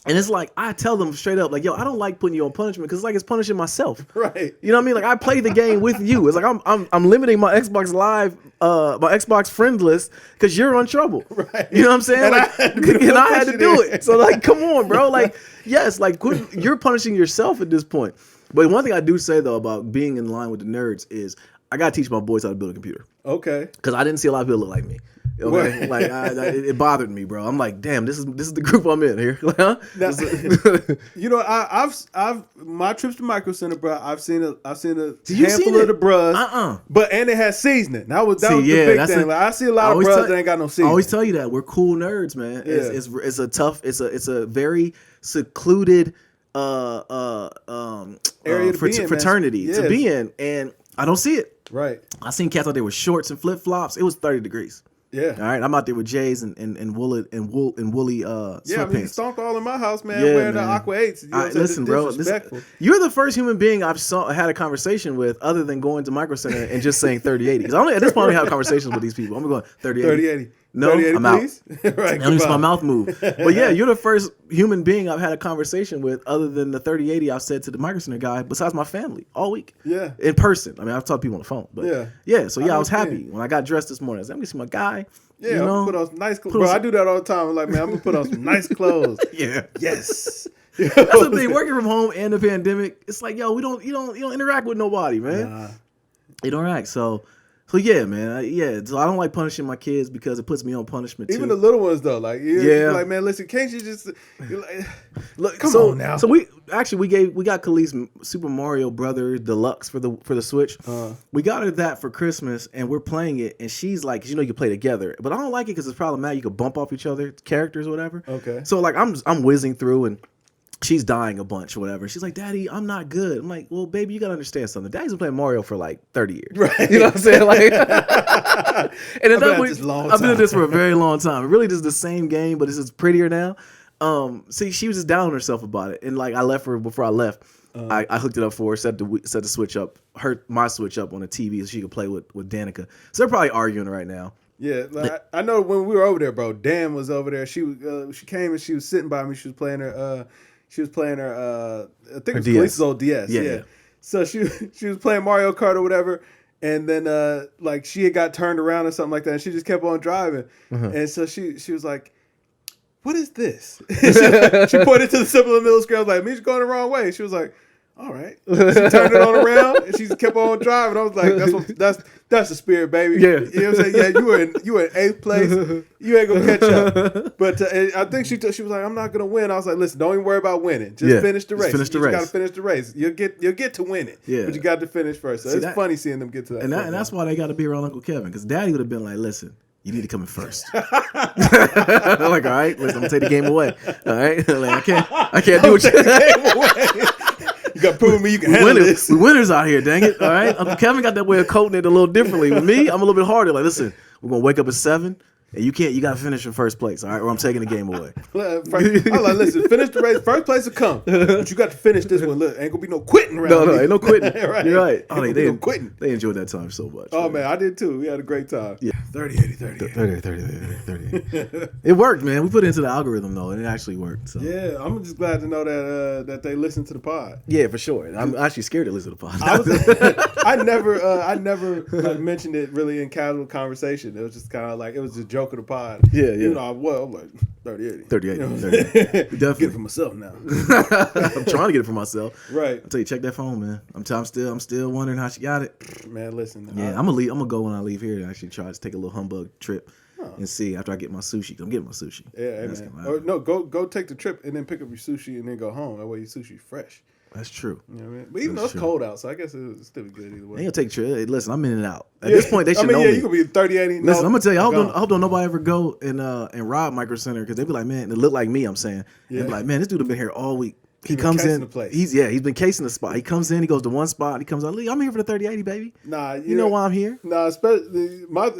And it's like, I tell them straight up, like, yo, I don't like putting you on punishment because it's like it's punishing myself. Right. You know what I mean? Like, I play the game with you. It's like I'm limiting my Xbox Live, my Xbox friend list because you're in trouble. Right. You know what I'm saying? And I had to do it. So, like, come on, bro. Like, yes, like, you're punishing yourself at this point. But one thing I do say, though, about being in line with the nerds is I got to teach my boys how to build a computer. Okay. Because I didn't see a lot of people look like me. Okay, like it bothered me, bro. I'm like, damn, this is the group I'm in here. Now, you know, I've my trips to Micro Center, bro. I've seen a handful of the bros, and it has seasoning. That was the big thing. Like, I see a lot of bros that ain't got no seasoning. I always tell you that we're cool nerds, man. Yeah. It's a very secluded area fraternity to be in, and I don't see it. Right. I seen cats out there with shorts and flip flops. It was 30 degrees. Yeah. All right. I'm out there with J's and woolly sweatpants. Yeah, I mean, you stomped all in my house, man. Wearing the Aqua 8s. You know listen, bro. You're the first human being I've had a conversation with, other than going to Micro Center and just saying 3080. Because at this point, I don't have conversations with these people. I'm going 3080. No, 3080, I'm please. Out. Right, I don't see my mouth move. But yeah, you're the first human being I've had a conversation with, other than the 3080 I've said to the Micro Center guy, besides my family, all week. Yeah. In person. I mean, I've talked to people on the phone. But yeah. So I was happy when I got dressed this morning. I was like, I'm going to see my guy. Yeah, I'm gonna put on some nice clothes. Bro, I do that all the time. I'm like, man, I'm gonna put on some nice clothes. Yeah. Yes. That's the thing. Working from home and the pandemic, it's like, yo, you don't interact with nobody, man. Nah. You don't interact. So yeah, man. So I don't like punishing my kids because it puts me on punishment too. Even the little ones though, like like, man, listen, can't you just look? Come on now. So we got Khalees Super Mario Brothers Deluxe for the Switch. We got her that for Christmas, and we're playing it, and she's like, you can play together, but I don't like it because it's problematic. You could bump off each other characters or whatever. Okay. So like I'm whizzing through and she's dying a bunch or whatever. She's like, Daddy, I'm not good. I'm like, well, baby, you got to understand something. Daddy's been playing Mario for like 30 years. Right. You know what I'm saying? Like, and at that point, I've been at this for a very long time. It really just the same game, but it's just prettier now. See, she was just down on herself about it. And like, I left her before I left. I hooked it up for her, set the switch up, my switch up on the TV so she could play with Danica. So they're probably arguing right now. Yeah, like, I know when we were over there, bro, Dan was over there. She came and she was sitting by me. She was playing her I think it was Khalees's old DS. Yeah. So she was playing Mario Kart or whatever, and then like she had got turned around or something like that, and she just kept on driving. And so she was like, what is this? she pointed to the symbol in the middle screen. I was like, "Me's going the wrong way." She was like, all right. She turned it on around and she kept on driving. I was like, that's the spirit, baby. Yeah. You know what I'm saying? Yeah, you were in 8th place. You ain't gonna catch up. But I think she was like, I'm not gonna win. I was like, listen, don't even worry about winning. Just finish the race. You just gotta finish the race. You'll get to win it. Yeah. But you got to finish first. So it's funny seeing them get to that. And that's why they got to be around Uncle Kevin, because Daddy would have been like, listen, you need to come in first. I'm like, all right, listen, I'm gonna take the game away. All right, like, I can't do what you. You got to prove me you can handle this. We winners out here, dang it. All right, Uncle Kevin got that way of coating it a little differently. With me, I'm a little bit harder. Like, listen, we're gonna wake up at 7. And you got to finish in first place, all right? Or I'm taking the game away. I'm like, listen, finish the race. First place will come. But you got to finish this one. Look, ain't going to be no quitting around No, ain't no quitting. Right. You're right. Oh, no quitting. They enjoyed that time so much. Oh, man, I did too. We had a great time. Yeah. 30. It worked, man. We put it into the algorithm, though, and it actually worked. So. Yeah, I'm just glad to know that they listen to the pod. Yeah, for sure. I'm actually scared to listen to the pod. I never like, mentioned it really in casual conversation. It was just kind of like, it was a joke of the pod. Yeah. You know, I'm like 30. 38. You know 38. Definitely. Get it for myself now. I'm trying to get it for myself. Right. I'll tell you, check that phone, man. I'm still wondering how she got it. Man, listen. Yeah, I'm gonna go when I leave here and actually try to take a little humbug trip and see after I get my sushi. I'm getting my sushi. Yeah, man. Or no, go take the trip and then pick up your sushi and then go home. That way your sushi's fresh. That's true. You know what I mean? But even though it's cold out, so I guess it'll still be good either way. Ain't gonna take a trip. Listen, I'm in and out. At this point, they should know me. You could be 30, 80. Listen, I'm gonna tell you, I hope don't nobody ever go and rob Micro Center because they be like, man, it look like me. I'm saying, they be like, man, this dude have been here all week. He comes in. He's been casing the spot. He comes in. He goes to one spot. He comes out. I'm here for the 30-80, baby. Nah, you know why I'm here. Nah, especially one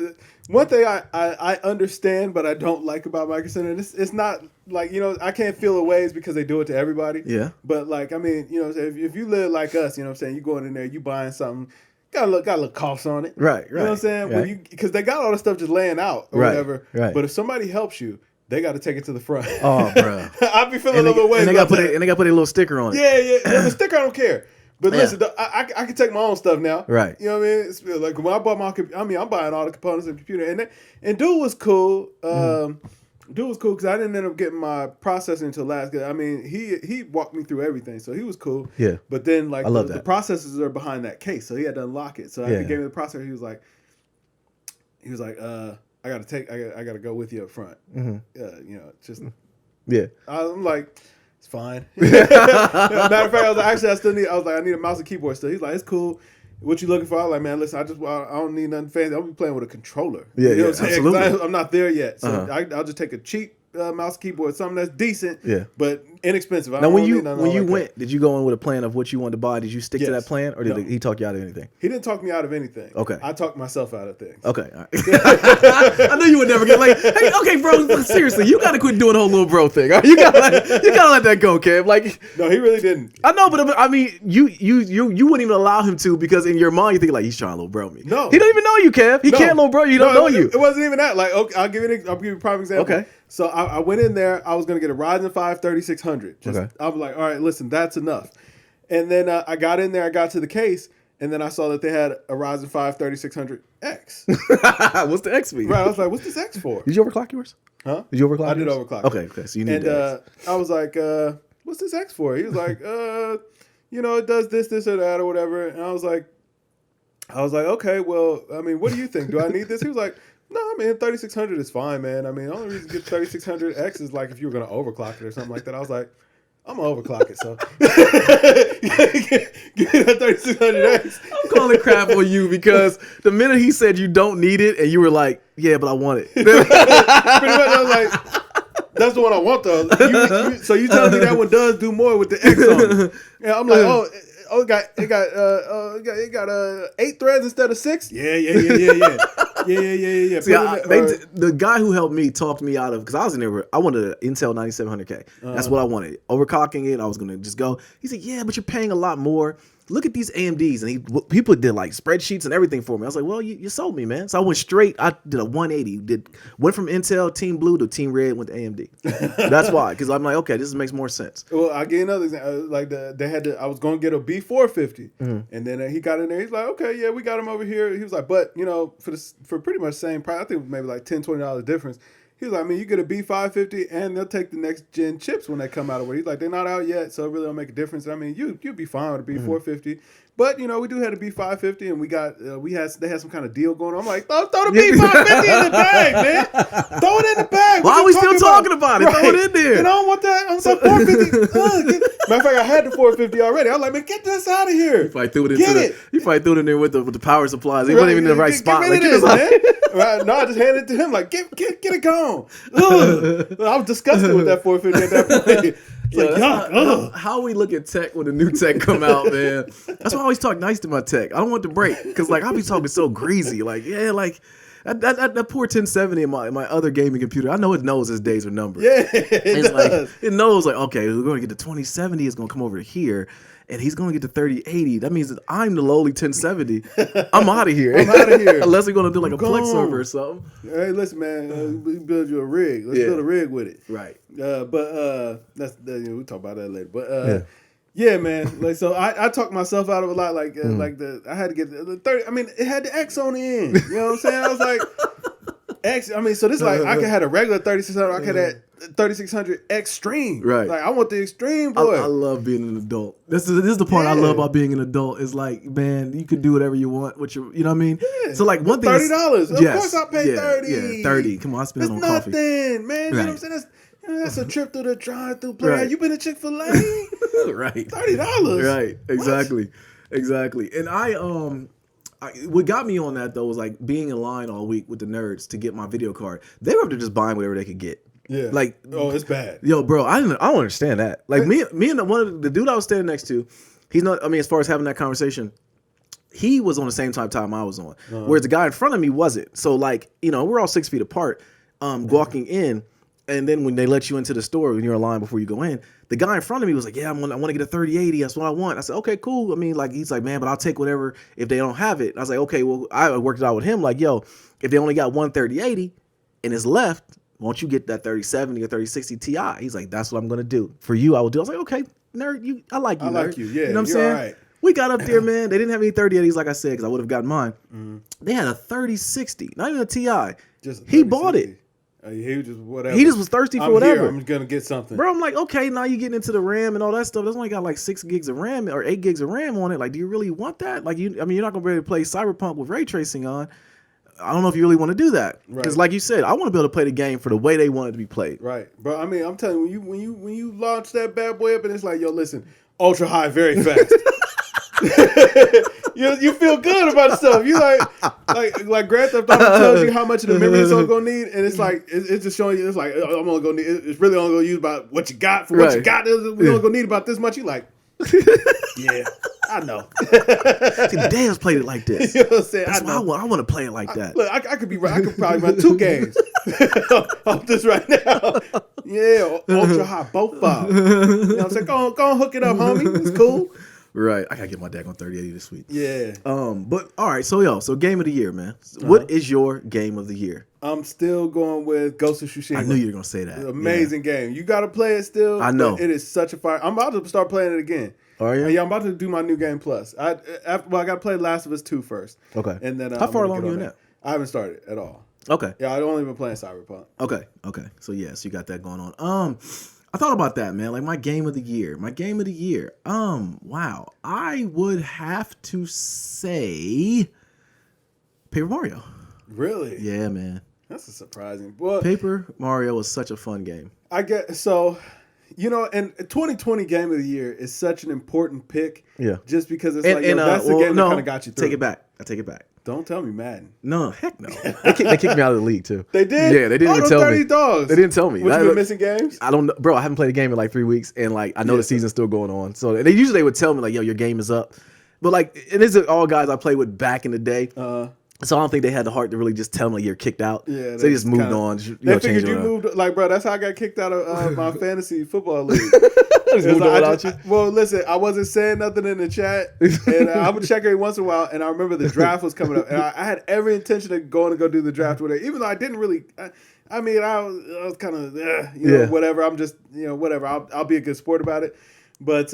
thing I understand, but I don't like about Micro Center. It's not like, you know, I can't feel the ways because they do it to everybody. Yeah. But like, I mean, you know, if you live like us, you know what I'm saying, you going in there, you buying something. Got a little costs on it. Right. You know what I'm saying? Right. Because they got all the stuff just laying out or whatever. Right. But if somebody helps you, they got to take it to the front. Oh, bro. I be feeling a little way. And they got to put a little sticker on it. Yeah. The sticker, I don't care. But listen, I can take my own stuff now. Right. You know what I mean? It's like when I bought I'm buying all the components of the computer. And dude was cool. Dude was cool because I didn't end up getting my processor until last. I mean, he walked me through everything, so he was cool. Yeah. But then, like, the processors are behind that case, so he had to unlock it. So after he gave me the processor, he was like, I gotta go with you up front. Mm-hmm. You know, just I'm like, it's fine. Matter of fact, I was like, I need a mouse and keyboard still. He's like, it's cool. What you looking for? I was like, man, listen, I don't need nothing fancy. I'll be playing with a controller. Yeah, you know what I'm saying? absolutely. I'm not there yet, so I'll just take a cheap mouse keyboard, something that's decent, but inexpensive. Now, when you went, did you go in with a plan of what you wanted to buy? Did you stick to that plan, or did he talk you out of anything? He didn't talk me out of anything. Okay, I talked myself out of things. Okay, all right. I knew you would never get like, hey, okay, bro. Seriously, you gotta quit doing the whole little bro thing. Right? You gotta let that go, Kev. Like, no, he really didn't. I know, but I mean, you wouldn't even allow him to because in your mind you think like he's trying to little bro me. No, he don't even know you, Kev. He can't little bro you. He don't know you. It wasn't even that. Like, okay, I'll give you a prime example. Okay. So I went in there. I was going to get a Ryzen 5 3600. I was like, all right, listen, that's enough. And then I got in there. I got to the case, and then I saw that they had a Ryzen 5 3600X. What's the X mean? Right. I was like, what's this X for? Did you overclock yours? Huh? Did you overclock I did yours? overclock. Okay. So you need that. And I was like, what's this X for? He was like, you know, it does this, or that, or whatever. And I was like, okay, well, I mean, what do you think? Do I need this? He was like, no, man, 3600 is fine, man. I mean, the only reason to get 3600X is like if you were going to overclock it or something like that. I was like, I'm going to overclock it, so get that 3600X. I'm calling crap on you because the minute he said you don't need it and you were like, yeah, but I want it. Pretty much, I was like, that's the one I want, though. So you telling me that one does do more with the X on it. Yeah, I'm like, it got 8 threads instead of 6. Yeah. See, the guy who helped me talked me out of because I was in there. I wanted an Intel 9700K. That's what I wanted. Overclocking it, I was gonna just go. He said, "Yeah, but you're paying a lot more. Look at these AMDs." And people did like spreadsheets and everything for me. I was like, "Well, you sold me, man." So I went straight. I did a 180. Went from Intel Team Blue to Team Red. Went to AMD. That's why, because I'm like, okay, this makes more sense. Well, I'll give you another example. Like I was going to get a B450, and then he got in there. He's like, okay, yeah, we got him over here. He was like, but you know, for pretty much the same price, I think maybe like $10-$20 difference. He was like, I mean, you get a B550 and they'll take the next gen chips when they come out of it. He's like, they're not out yet, so it really don't make a difference. I mean, you'll be fine with a B450. But, you know, we do have a B550 and they had some kind of deal going on. I'm like, throw the B550 in the bag, man. Throw it in the bag. Why are we still talking about it? Right. Throw it in there. And I don't want that. I want that 450. Matter of fact, I had the 450 already. I was like, man, get this out of here. You probably threw it in there with the power supplies. He wasn't even in the right spot. Get rid of this, man. Right, no, I just handed it to him like, get it gone. I was disgusted with that 450 at that point. How we look at tech when the new tech come out, man. That's why I always talk nice to my tech. I don't want to break because like I'll be talking so greasy. Like, yeah, like that poor 1070 in my other gaming computer. I know it knows its days are numbered. Yeah, it like it knows like, okay, we're going to get to 2070. It's going to come over here. And he's going to get to 3080. That means that I'm the lowly 1070. I'm out of here. Unless we're going to do like a Plex server or something. Hey, listen, man. We build you a rig. Let's build a rig with it. Right. We'll talk about that later. But yeah, man. Like, so I talked myself out of a lot. Like I had to get the 30. I mean, it had the X on the end. You know what I'm saying? I was like, X. I mean, so this like I could have a regular 3600. I could have 3600 Extreme. Right. Like I want the Extreme, boy. I love being an adult. This is the part I love about being an adult. Is like, man, you can do whatever you want. You know what I mean? Yeah. So like one thing, $30. Of course, I pay 30. Yeah, 30. Come on, I spend it on coffee. Nothing, man. You know what I'm saying? That's a trip through the drive-through place. Right. You been to Chick-fil-A? Right. $30. Right. Exactly. And what got me on that though was like being in line all week with the nerds to get my video card. They were just buying whatever they could get. Yeah. Like, it's bad. Yo, bro, I don't understand that. Like me and the dude I was standing next to, he's not. I mean, as far as having that conversation, he was on the same time I was on. Whereas the guy in front of me wasn't. So like, you know, we're all 6 feet apart, walking in, and then when they let you into the store when you're in line before you go in, the guy in front of me was like, "Yeah, I want to get a 3080. That's what I want." I said, "Okay, cool." I mean, like he's like, "Man, but I'll take whatever if they don't have it." And I was like, "Okay, well, I worked it out with him. Like, yo, if they only got one 3080 and it's left, won't you get that 3070 or 3060 Ti?" He's like, "That's what I'm gonna do for you. I will do." I was like, "Okay, nerd, I like you. I like you. Yeah, you know what I'm saying." Right. We got up there, man. They didn't have any 3080s, like I said, because I would have gotten mine. Mm-hmm. They had a 3060, not even a Ti. He bought it. He was just whatever. He just was thirsty for whatever. I'm gonna get something, bro. I'm like, okay, now you're getting into the RAM and all that stuff. That's only got like 6 gigs of RAM or 8 gigs of RAM on it. Like, do you really want that? Like, you're not gonna be able to play Cyberpunk with ray tracing on. I don't know if you really want to do that because, like you said, I want to be able to play the game for the way they want it to be played. Right, bro. I mean, I'm telling you, when you launch that bad boy up and it's like, yo, listen, ultra high, very fast. you feel good about yourself. You like Grand Theft Auto tells you how much of the memory it's only gonna need, and it's like it's just showing you. It's like I'm only gonna need. It's really only gonna use about what you got for what you got. We only gonna need about this much. You like, yeah, I know. See, Dan's played it like this. You know what I'm saying? That's why I want to play it like that. Look, I could probably run 2 games off this right now. Yeah, ultra high, both files. You know what I'm saying? Go on, hook it up, homie. It's cool. Right, I gotta get my dad on 3080 this week. Yeah. But all right, so game of the year, man. What is your game of the year? I'm still going with Ghost of Tsushima. I knew you were gonna say that. Amazing game. You gotta play it still. I know it is such a fire. I'm about to start playing it again. Are you? Yeah, I'm about to do my new game plus. I gotta play Last of Us 2 first. Okay. And then how far along are you in that? I haven't started at all. Okay. Yeah, I've only been playing Cyberpunk. Okay. So yes, you got that going on. I thought about that, man. Like my game of the year. Wow. I would have to say Paper Mario. Really? Yeah, man. That's a surprising. Well, Paper Mario was such a fun game. I get so. You know, and 2020 Game of the Year is such an important pick. Yeah. Just because it's that's the game that kind of got you through. I take it back. Don't tell me Madden. No, heck no. They kicked me out of the league too. They did? Yeah, they didn't even tell me. Dogs. They didn't tell me. You been missing games? I don't know. Bro, I haven't played a game in like 3 weeks, and like I know the season's still going on. So they usually would tell me like, yo, your game is up. But like, and these are all guys I played with back in the day. So I don't think they had the heart to really just tell me like, you're kicked out. Yeah, so they just moved on. They figured you moved. Like, bro, that's how I got kicked out of my fantasy football league. Well, listen, I wasn't saying nothing in the chat, and I would check every once in a while. And I remember the draft was coming up, and I had every intention of going to go do the draft with it, even though I didn't really. I was kind of, whatever. I'm just, whatever. I'll be a good sport about it. But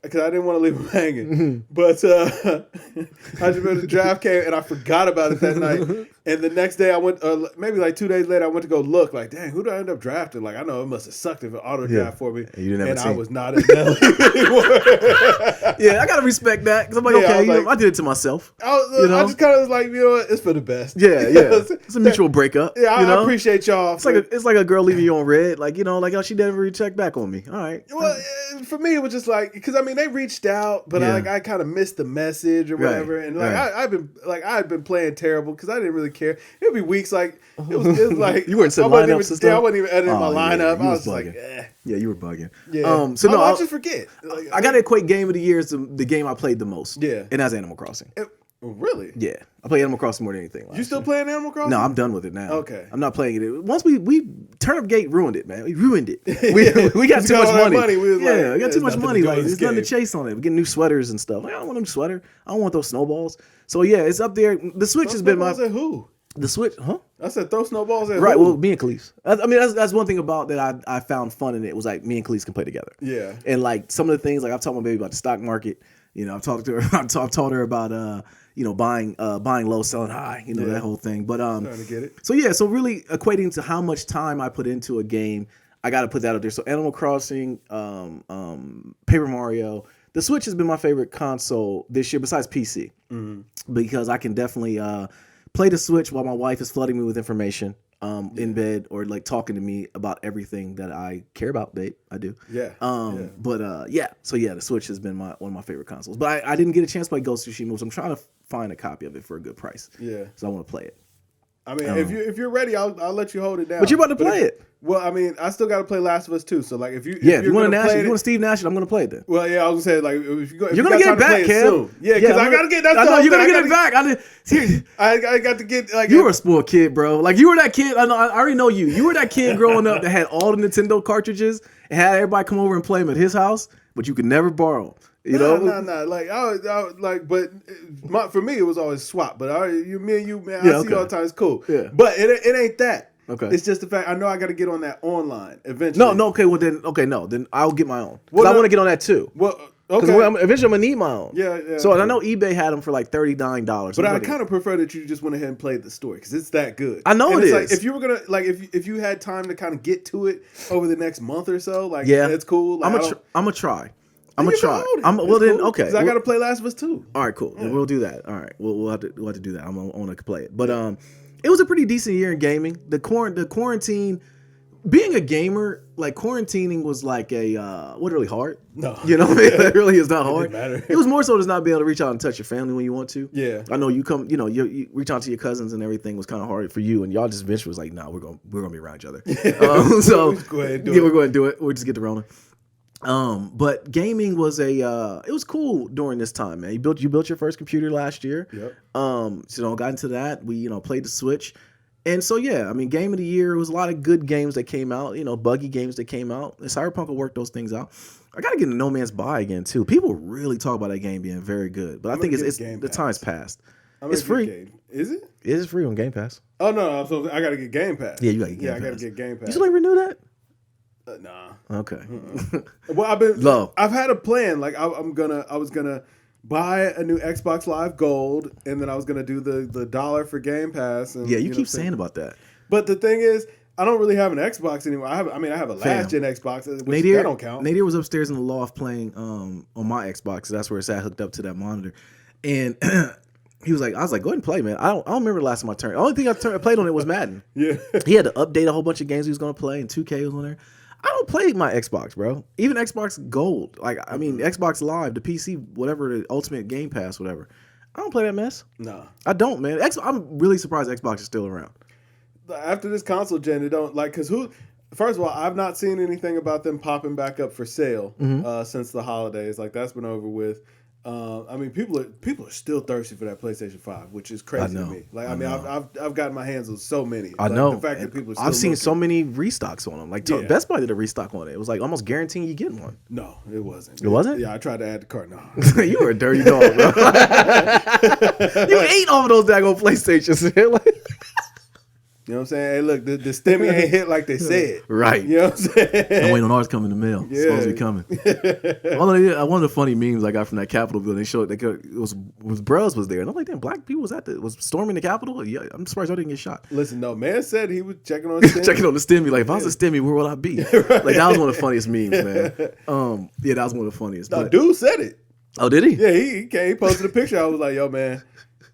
because I didn't want to leave him hanging. But I just remember the draft came and I forgot about it that night. And the next day I went, maybe like 2 days later, I went to go look. Like, dang, who did I end up drafting? Like, I know it must have sucked if it auto draft for me. And I was not in that league anymore. Yeah, I gotta respect that because I'm like, okay, I did it to myself. I just kind of was like, you know what, it's for the best. Yeah, yeah. It's a mutual breakup. Yeah, I appreciate y'all. It's like a girl leaving you on red, like, you know, like, oh, she never really checked back on me. All right. Well, for me, it was just like, because I mean, they reached out, but I kind of missed the message or whatever, and like I've been playing terrible because I didn't really care. It'd be weeks like it was like you weren't setting lineups and stuff. Yeah, I wasn't even editing my lineup. I was bugging. like, eh. Yeah, you were bugging. Yeah. So no, I just forget. Like, I gotta equate game of the year as the game I played the most. Yeah, and that's Animal Crossing. Really? Yeah, I play Animal Crossing more than anything. You still playing Animal Crossing? No, I'm done with it now. Okay, I'm not playing it. Once we Turnipgate ruined it, man. We ruined it. We got too much money. We got too much money. Like, there's nothing to chase on it. We're getting new sweaters and stuff. Like, I don't want them sweater. I don't want those snowballs. So yeah, it's up there. The Switch has been my. At who? The Switch, huh? I said throw snowballs at right. who? Well, me and Khalees. I mean, that's one thing about that I found fun in it was like me and Khalees can play together. Yeah. And like some of the things, like I've taught my baby about the stock market. You know, I've talked to her. I've taught her about you know, buying low, selling high. You know, that whole thing. But trying to get it. So yeah, so really equating to how much time I put into a game, I got to put that up there. So Animal Crossing, Paper Mario. The Switch has been my favorite console this year, besides PC, because I can definitely play the Switch while my wife is flooding me with information in bed or like talking to me about everything that I care about, babe. I do. Yeah. But yeah. So yeah, the Switch has been one of my favorite consoles. But I didn't get a chance to play Ghost of Tsushima, so I'm trying to find a copy of it for a good price. Yeah. So I want to play it. I mean, if you're ready, I'll let you hold it down. But you're about to play it. Well, I mean, I still got to play Last of Us 2. So like, if you want to Steve Nash it, I'm going to play it then. Well, yeah, I was gonna say like, if you're gonna get it back, Kev. Yeah, because I gotta get that. I know you're gonna get it back. I got to get like. You were a spoiled kid, bro. Like you were that kid. I know. I already know you. You were that kid growing up that had all the Nintendo cartridges and had everybody come over and play them at his house, but you could never borrow. You know? No. Like I was like, but for me it was always swap. But me and you, man, I see you all the time. It's cool. Yeah. But it ain't that. Okay. It's just the fact I know I got to get on that online eventually. No. Okay. Well then I'll get my own. Well, I want to get on that too. Well, okay. Eventually I'm gonna need my own. Yeah. So I know eBay had them for like $39. But I kind of prefer that you just went ahead and played the story because it's that good. I know and it is. Like if you were gonna like if you had time to kind of get to it over the next month or so, like it's cool. Like, I'm gonna try. Okay. Because I got to play Last of Us 2. All right, cool. Yeah. We'll do that. All right, we'll have to do that. I want to play it. But it was a pretty decent year in gaming. The quarantine, being a gamer, like quarantining was like really hard. No, you know, it really is not hard. It didn't matter. It was more so just not being able to reach out and touch your family when you want to. Yeah, I know you come. You know, you reach out to your cousins and everything was kind of hard for you, and y'all just eventually was like, nah, we're gonna be around each other. So go ahead and do it. We're going to do it. We'll just get the Rona. But gaming was it was cool during this time, man. You built your first computer last year. Yep. So got into that. We, played the Switch. And so, yeah, I mean, game of the year was a lot of good games that came out, buggy games that came out. And Cyberpunk will work those things out. I got to get into No Man's Sky again, too. People really talk about that game being very good. But I think it's the time's passed. It's free. Is it? It is free on Game Pass. Oh, no. So I got to get Game Pass. Yeah, you got to get Game Pass. Yeah, I got to get Game Pass. You still ain't renew that? Nah. Okay. Well, I've had a plan. Like I was gonna buy a new Xbox Live Gold, and then I was gonna do the $1 for Game Pass. And, yeah, you keep saying about that. But the thing is, I don't really have an Xbox anymore. I have a last gen Xbox, which that don't count. Nadir was upstairs in the loft playing on my Xbox. So that's where it's at, hooked up to that monitor, and. I was like, go ahead and play, man. I don't remember the last time I turned. The only thing I played on it was Madden. Yeah. He had to update a whole bunch of games he was going to play, and 2K was on there. I don't play my Xbox, bro. Even Xbox Gold. Like, I mean, Xbox Live, the PC, whatever, the Ultimate Game Pass, whatever. I don't play that mess. No. I don't, man. I'm really surprised Xbox is still around. After this console gen, it don't, like, because first of all, I've not seen anything about them popping back up for sale since the holidays. Like, that's been over with. I mean, people are still thirsty for that PlayStation 5, which is crazy to me. Like, I mean, I've gotten my hands on so many. I know. The fact that people are still I've seen so many restocks on them. Like, Best Buy did a restock on it. It was like almost guaranteeing you getting one. No, it wasn't. It wasn't? Yeah, I tried to add the cart. No. You were a dirty dog, bro. You ate all of those daggone PlayStations. You know what I'm saying? Hey, look, the stimmy ain't hit like they said. Right. You know what I'm saying? I'm waiting on ours coming in the mail. It's supposed to be coming. One of the funny memes I got from that Capitol building, they showed it was Bruhs was there. And I'm like, damn, black people was storming the Capitol? Yeah, I'm surprised I didn't get shot. Listen, no, man said he was checking on the stimmy. Checking on the stimmy. Like, if I was a stimmy, where would I be? Right. Like, that was one of the funniest memes, man. Yeah, that was one of the funniest. No, dude said it. Oh, did he? Yeah, he came. He posted a picture. I was like, yo, man,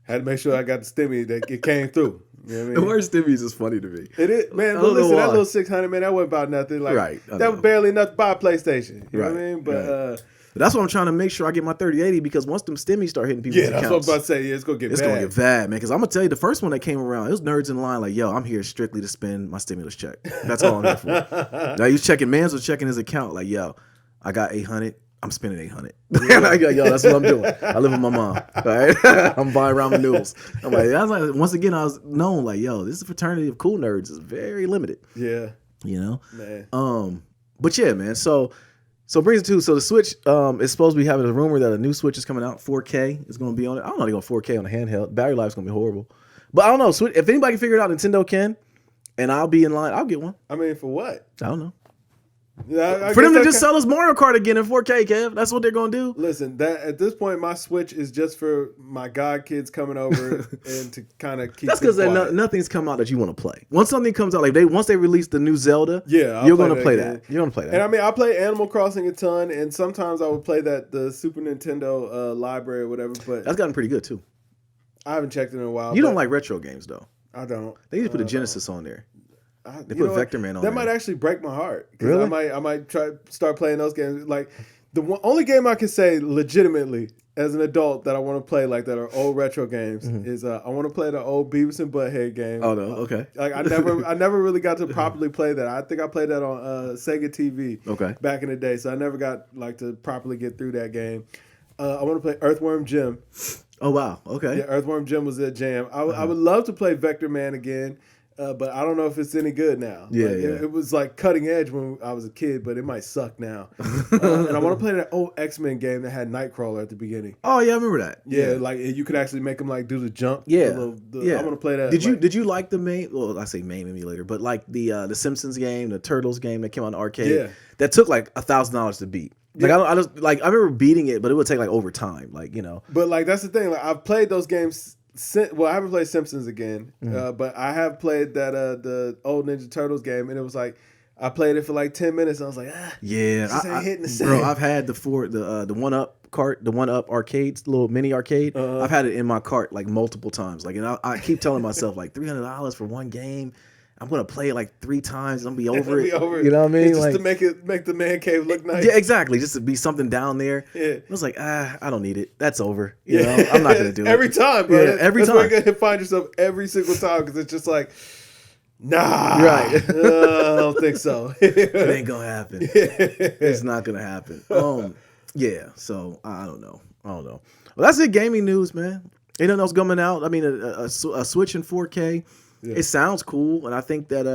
had to make sure I got the stimmy that it came through. You know what I mean? The word stimmies is funny to me. It is, man. But listen, that little 600, man, that wasn't about nothing. Like, right. That was barely enough to buy a PlayStation. You know what I mean? But that's what I'm trying to make sure I get my 3080 because once them stimmies start hitting people's accounts. Yeah, that's what I'm about to say. Yeah, it's going to get bad. It's going to get bad, man. Because I'm going to tell you, the first one that came around, it was nerds in line like, yo, I'm here strictly to spend my stimulus check. That's all I'm here for. Now, he was checking, Mans was checking his account like, yo, I got 800. I'm spending 800. Like, yo, that's what I'm doing. I live with my mom. Right? I'm buying ramen noodles. I'm like, once again, I was known like, yo, this fraternity of cool nerds is very limited. Yeah. You know? Man. But yeah, man. So brings it to, so the Switch is supposed to be having a rumor that a new Switch is coming out. 4K is going to be on it. I don't know how to go 4K on a handheld. Battery life's going to be horrible. But I don't know. If anybody can figure it out, Nintendo can. And I'll be in line. I'll get one. I mean, for what? I don't know. Yeah, for them to just sell us Mario Kart again in 4K, Kev. That's what they're gonna do. Listen, that at this point, my Switch is just for my god kids coming over and to kind of keep. That's because nothing's come out that you want to play. Once something comes out, like once they release the new Zelda, you're gonna play that. You're gonna play that. And I mean, I play Animal Crossing a ton, and sometimes I would play the Super Nintendo library or whatever. But that's gotten pretty good too. I haven't checked it in a while. You don't like retro games though. I don't. They need to put a Genesis on there. They put Vector Man on there. That might actually break my heart. Really? I might start playing those games. Like only game I can say legitimately as an adult that I want to play like that are old retro games is I want to play the old Beavis and Butthead game. Oh no, okay. Like I never really got to properly play that. I think I played that on Sega TV back in the day, so I never got like to properly get through that game. I want to play Earthworm Jim. Oh wow, okay. Yeah, Earthworm Jim was a jam. I would love to play Vector Man again. But I don't know if it's any good now. Yeah, like, it was like cutting edge when I was a kid, but it might suck now. And I want to play that old X-Men game that had Nightcrawler at the beginning. Oh yeah, I remember that. Yeah, like you could actually make him like do the jump. Yeah, I want to play that. Did you like the main? Well, I say main emulator, but like the Simpsons game, the Turtles game that came out in arcade. Yeah. That took like $1,000 to beat. Like I remember beating it, but it would take like over time, like you know. But like that's the thing. Like I've played those games. Well, I haven't played Simpsons again, but I have played that the old Ninja Turtles game, and it was like I played it for like 10 minutes, and I was like, yeah, I hitting the same. Bro, I've had the 1-Up cart, the 1-Up arcades, little mini arcade. I've had it in my cart like multiple times, like, and I keep telling myself like $300 for one game. I'm gonna play it like 3 times and I'm be over it. You know what I mean? Just like, to make the man cave look nice. Yeah, exactly. Just to be something down there. Yeah. I was like, I don't need it. That's over. You know, I'm not gonna do it every time, bro. Yeah, every time. That's where you're gonna find yourself every single time because it's just like, nah, right? I don't think so. It ain't gonna happen. It's not gonna happen. Yeah. So I don't know. Well, that's it. Gaming news, man. Ain't nothing else coming out. I mean, a Switch in 4K. Yeah. It sounds cool, and I think that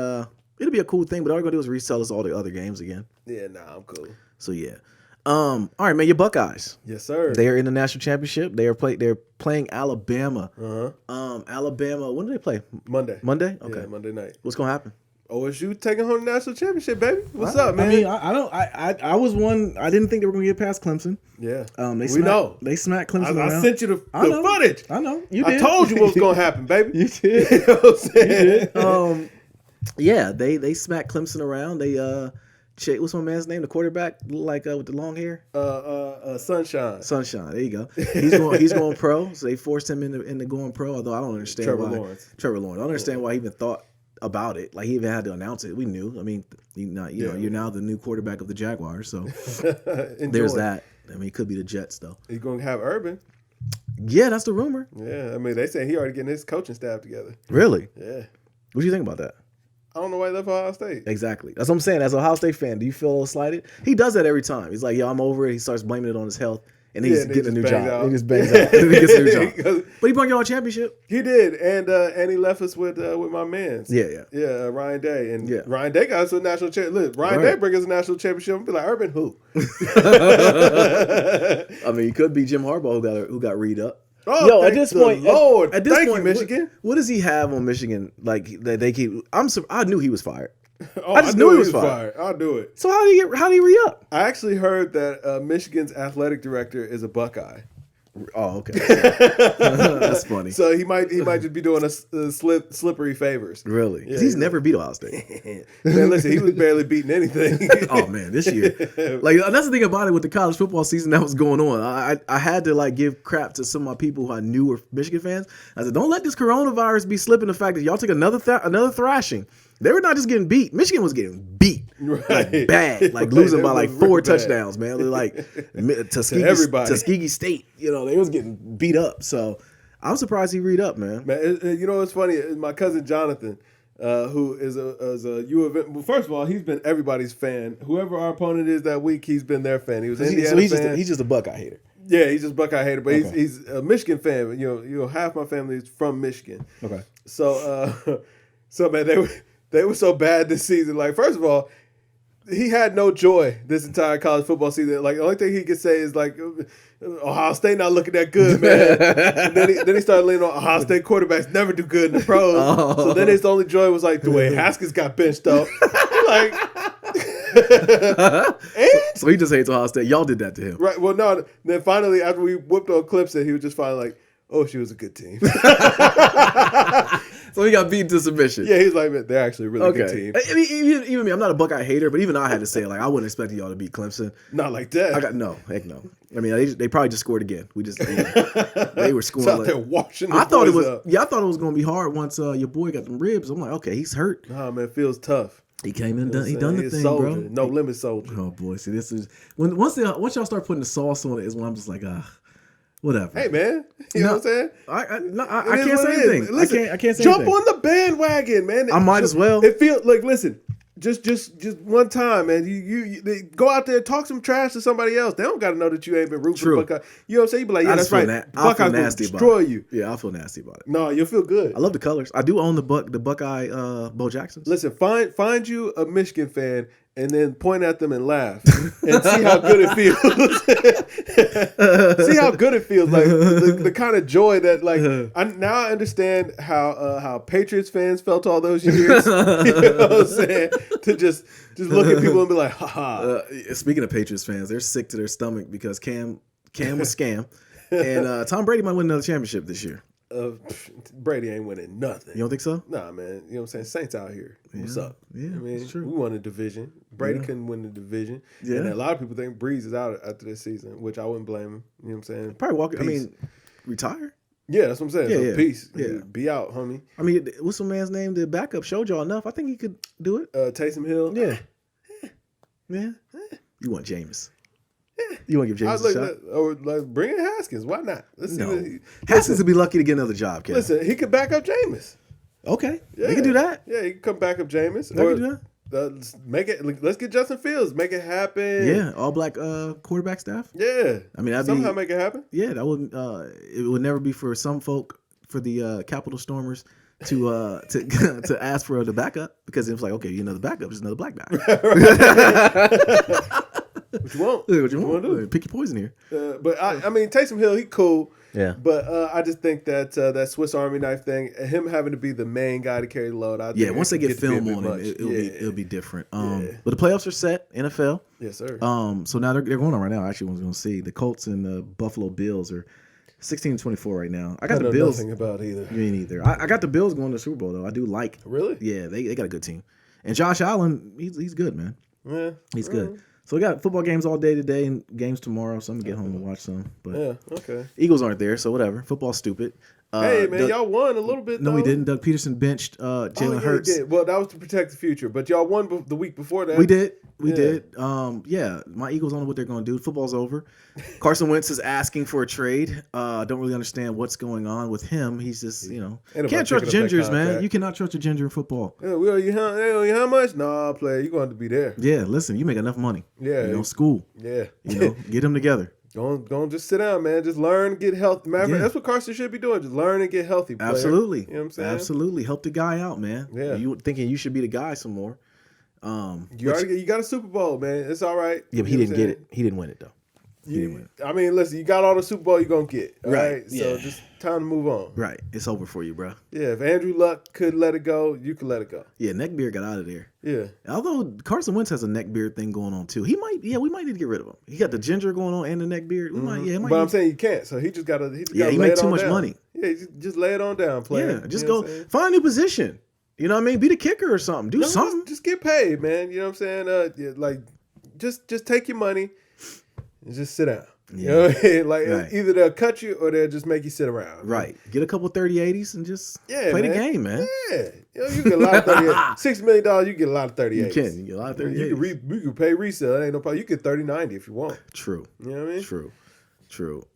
it'll be a cool thing. But all we're gonna do is resell us all the other games again. Yeah, I'm cool. So yeah, all right, man. Your Buckeyes, yes, sir. They are in the national championship. They're playing Alabama. Alabama. When do they play? Monday. Okay, yeah, Monday night. What's gonna happen? OSU taking home the national championship, baby. What's up, man? I mean, I was one. I didn't think they were going to get past Clemson. Yeah. They smacked Clemson around. I sent you the footage. I know. You did. I told you what was going to happen, baby. You did. You know what I'm saying? You did. Yeah, they smacked Clemson around. They what's my man's name? The quarterback, like with the long hair. Sunshine. Sunshine. There you go. He's going pro. So they forced him into going pro. Although I don't understand Trevor why. Lawrence. I don't understand why he even thought about it. Like he even had to announce it. We knew. I mean, know, you're now the new quarterback of the Jaguars. So there's that. I mean, it could be the Jets though. He's going to have Urban. Yeah, that's the rumor. Yeah, I mean, they say he already getting his coaching staff together. Really? Yeah. What do you think about that? I don't know why he left Ohio State. Exactly. That's what I'm saying. As an Ohio State fan, do you feel a little slighted? He does that every time. He's like, yo, I'm over it. He starts blaming it on his health. And he's getting a new job. He just bangs out. And he gets a new job. But he brought you on a championship. He did. And he left us with my mans. Yeah. Ryan Day. And Ryan Day got us to a national championship. Look, Ryan Day bring us a national championship. I'm be like, Urban who? I mean, he could be Jim Harbaugh who got read up. Oh, Yo, at thank this the point, Lord, at this thank point, you, Michigan. What does he have on Michigan? Like that they keep. I knew he was fired. Oh, I just knew he was fired. I knew it. So how did he re up? I actually heard that Michigan's athletic director is a Buckeye. Oh, okay. That's funny. So he might just be doing us slippery favors. Really? Because Yeah, he's never beat Ohio State. Man, listen, he was barely beating anything. Oh man, this year, like that's the thing about it with the college football season that was going on. I had to like give crap to some of my people who I knew were Michigan fans. I said, don't let this coronavirus be slipping the fact that y'all took another thrashing. They were not just getting beat. Michigan was getting beat, like bad, like losing by like 4 touchdowns, man. They're like Tuskegee State, they was getting beat up. So I'm surprised he read up, man. You know what's funny? My cousin Jonathan, who is a U of M. Well, first of all, he's been everybody's fan. Whoever our opponent is that week, he's been their fan. He was Indiana fan. He's just a Buckeye hater. Yeah, he's just Buckeye hater, but Okay. he's a Michigan fan. Half my family is from Michigan. Okay. So, man, they were so bad this season. Like, first of all, he had no joy this entire college football season. Like, the only thing he could say is like, Ohio State not looking that good, man. And then he started leaning on Ohio State quarterbacks never do good in the pros. Oh. So then his only joy was like Dwayne Haskins got benched up. Like, So he just hates Ohio State. Y'all did that to him. right. Well, no. Then finally, after we whooped on Clemson, he was just finally like, oh, she was a good team. So he got beaten to submission. Yeah, he's like, man, they're actually a really good team. I mean, even me, I'm not a Buckeye hater, but even I had to say, like, I wasn't expecting y'all to beat Clemson. Not like that. Heck no. I mean, they probably just scored again. They were scoring. It's out there washing. I thought it was. Up. Yeah, I thought it was going to be hard once your boy got them ribs. I'm like, okay, he's hurt. Nah, man, it feels tough. He came in, he done the thing, soldier. bro. No limit soldier. Oh boy, see, this is once y'all start putting the sauce on it is when I'm just like, whatever. Hey, man, you know what I'm saying? I can't say anything. Listen, I can't say jump anything. on the bandwagon, man. I might as well. It feels like, listen, just one time, man. You go out there and talk some trash to somebody else. They don't got to know that you ain't been rooting for Buckeye. You know what I'm saying? You be like, yeah, that's right. Buckeye's gonna destroy you. Yeah, I feel nasty about it. No, you'll feel good. I love the colors. I do own the Buckeye Bo Jacksons. Listen, find you a Michigan fan and then point at them and laugh and see how good it feels. See how good it feels. Like the kind of joy that I understand how Patriots fans felt all those years. You know what I'm saying? To just look at people and be like, ha. Speaking of Patriots fans, they're sick to their stomach because Cam was scam. And Tom Brady might win another championship this year. Brady ain't winning nothing. You don't think so? Nah, man. You know what I'm saying? Saints out here. What's up? Yeah, I mean, it's true. we won a division. Brady couldn't win the division. Yeah. And a lot of people think Breeze is out after this season, which I wouldn't blame him. You know what I'm saying? Probably walk. Peace. I mean, retire. Yeah, that's what I'm saying. Yeah, so peace. Yeah. Be out, homie. I mean, what's some man's name? The backup showed y'all enough. I think he could do it. Taysom Hill. Yeah. Yeah. You want Jameis. You want to give Jameis a shot? Or bring in Haskins. Why not? Let's see. Haskins would be lucky to get another job, Kevin. Listen, he could back up Jameis. Okay. Yeah. They can do that. Yeah, he can come back up Jameis. They can do that. Let's get Justin Fields. Make it happen. Yeah, all black quarterback staff. Yeah. I mean, somehow make it happen. Yeah, that would. It would never be for some folk for the Capitol Stormers to ask for the backup because it was like, okay, the backup is another black guy. What you want? What you want to do? Pick your poison here. But I mean, Taysom Hill, he cool. Yeah. But I just think that that Swiss Army knife thing, him having to be the main guy to carry the load. Once they get film on him, it'll be different. But the playoffs are set. NFL. Yes, sir. So now they're going on right now. Actually, one's going to see the Colts and the Buffalo Bills are 16-24 right now. I got the Bills. Nothing about either. Me neither. I got the Bills going to the Super Bowl though. I do like. Really? Yeah, they got a good team. And Josh Allen, he's good, man. Yeah, he's good. So we got football games all day today and games tomorrow. So I'm gonna get home and watch some. But yeah, okay. Eagles aren't there, so whatever. Football's stupid. Hey man, y'all won a little bit. No, though. we didn't. Doug Peterson benched Jalen Hurts. Well, that was to protect the future, but y'all won the week before that. We did. We did. Yeah, my Eagles don't know what they're going to do. Football's over. Carson Wentz is asking for a trade. Don't really understand what's going on with him. He's just, can't trust gingers, man. You cannot trust a ginger in football. Yeah, how much? Nah, player, you're going to be there. Yeah, listen, you make enough money. Yeah. School. Yeah. Get them together. Don't just sit down, man. Just learn, get healthy. Matter of fact, that's what Carson should be doing. Just learn and get healthy. Player. Absolutely. You know what I'm saying? Absolutely. Help the guy out, man. Yeah. You thinking you should be the guy some more. You got a Super Bowl, man. It's all right. Yeah, but he didn't get it. He didn't win it though. I mean, listen, you got all the Super Bowl you're gonna get. All right. Yeah. So just time to move on. Right. It's over for you, bro. Yeah. If Andrew Luck could let it go, you could let it go. Yeah, neckbeard got out of there. Yeah. Although Carson Wentz has a neckbeard thing going on too. We might need to get rid of him. He got the ginger going on and the neckbeard. But I'm saying you can't. So he just got to. He makes too much money. Yeah, just lay it on down, player. Yeah, just go find a new position. You know what I mean? Be the kicker or something. Do something. Just get paid, man. You know what I'm saying? Like, just take your money and just sit down. Yeah. You know what I mean? Like, either they'll cut you or they'll just make you sit around. Right. Get a couple 30-80s and just play the game, man. Yeah. You know, you get a lot of 38. $6 million, you get a lot of 38s. You can. You get a lot of 38s. You can pay resale. That ain't no problem. You get 30-90 if you want. True. You know what I mean? True.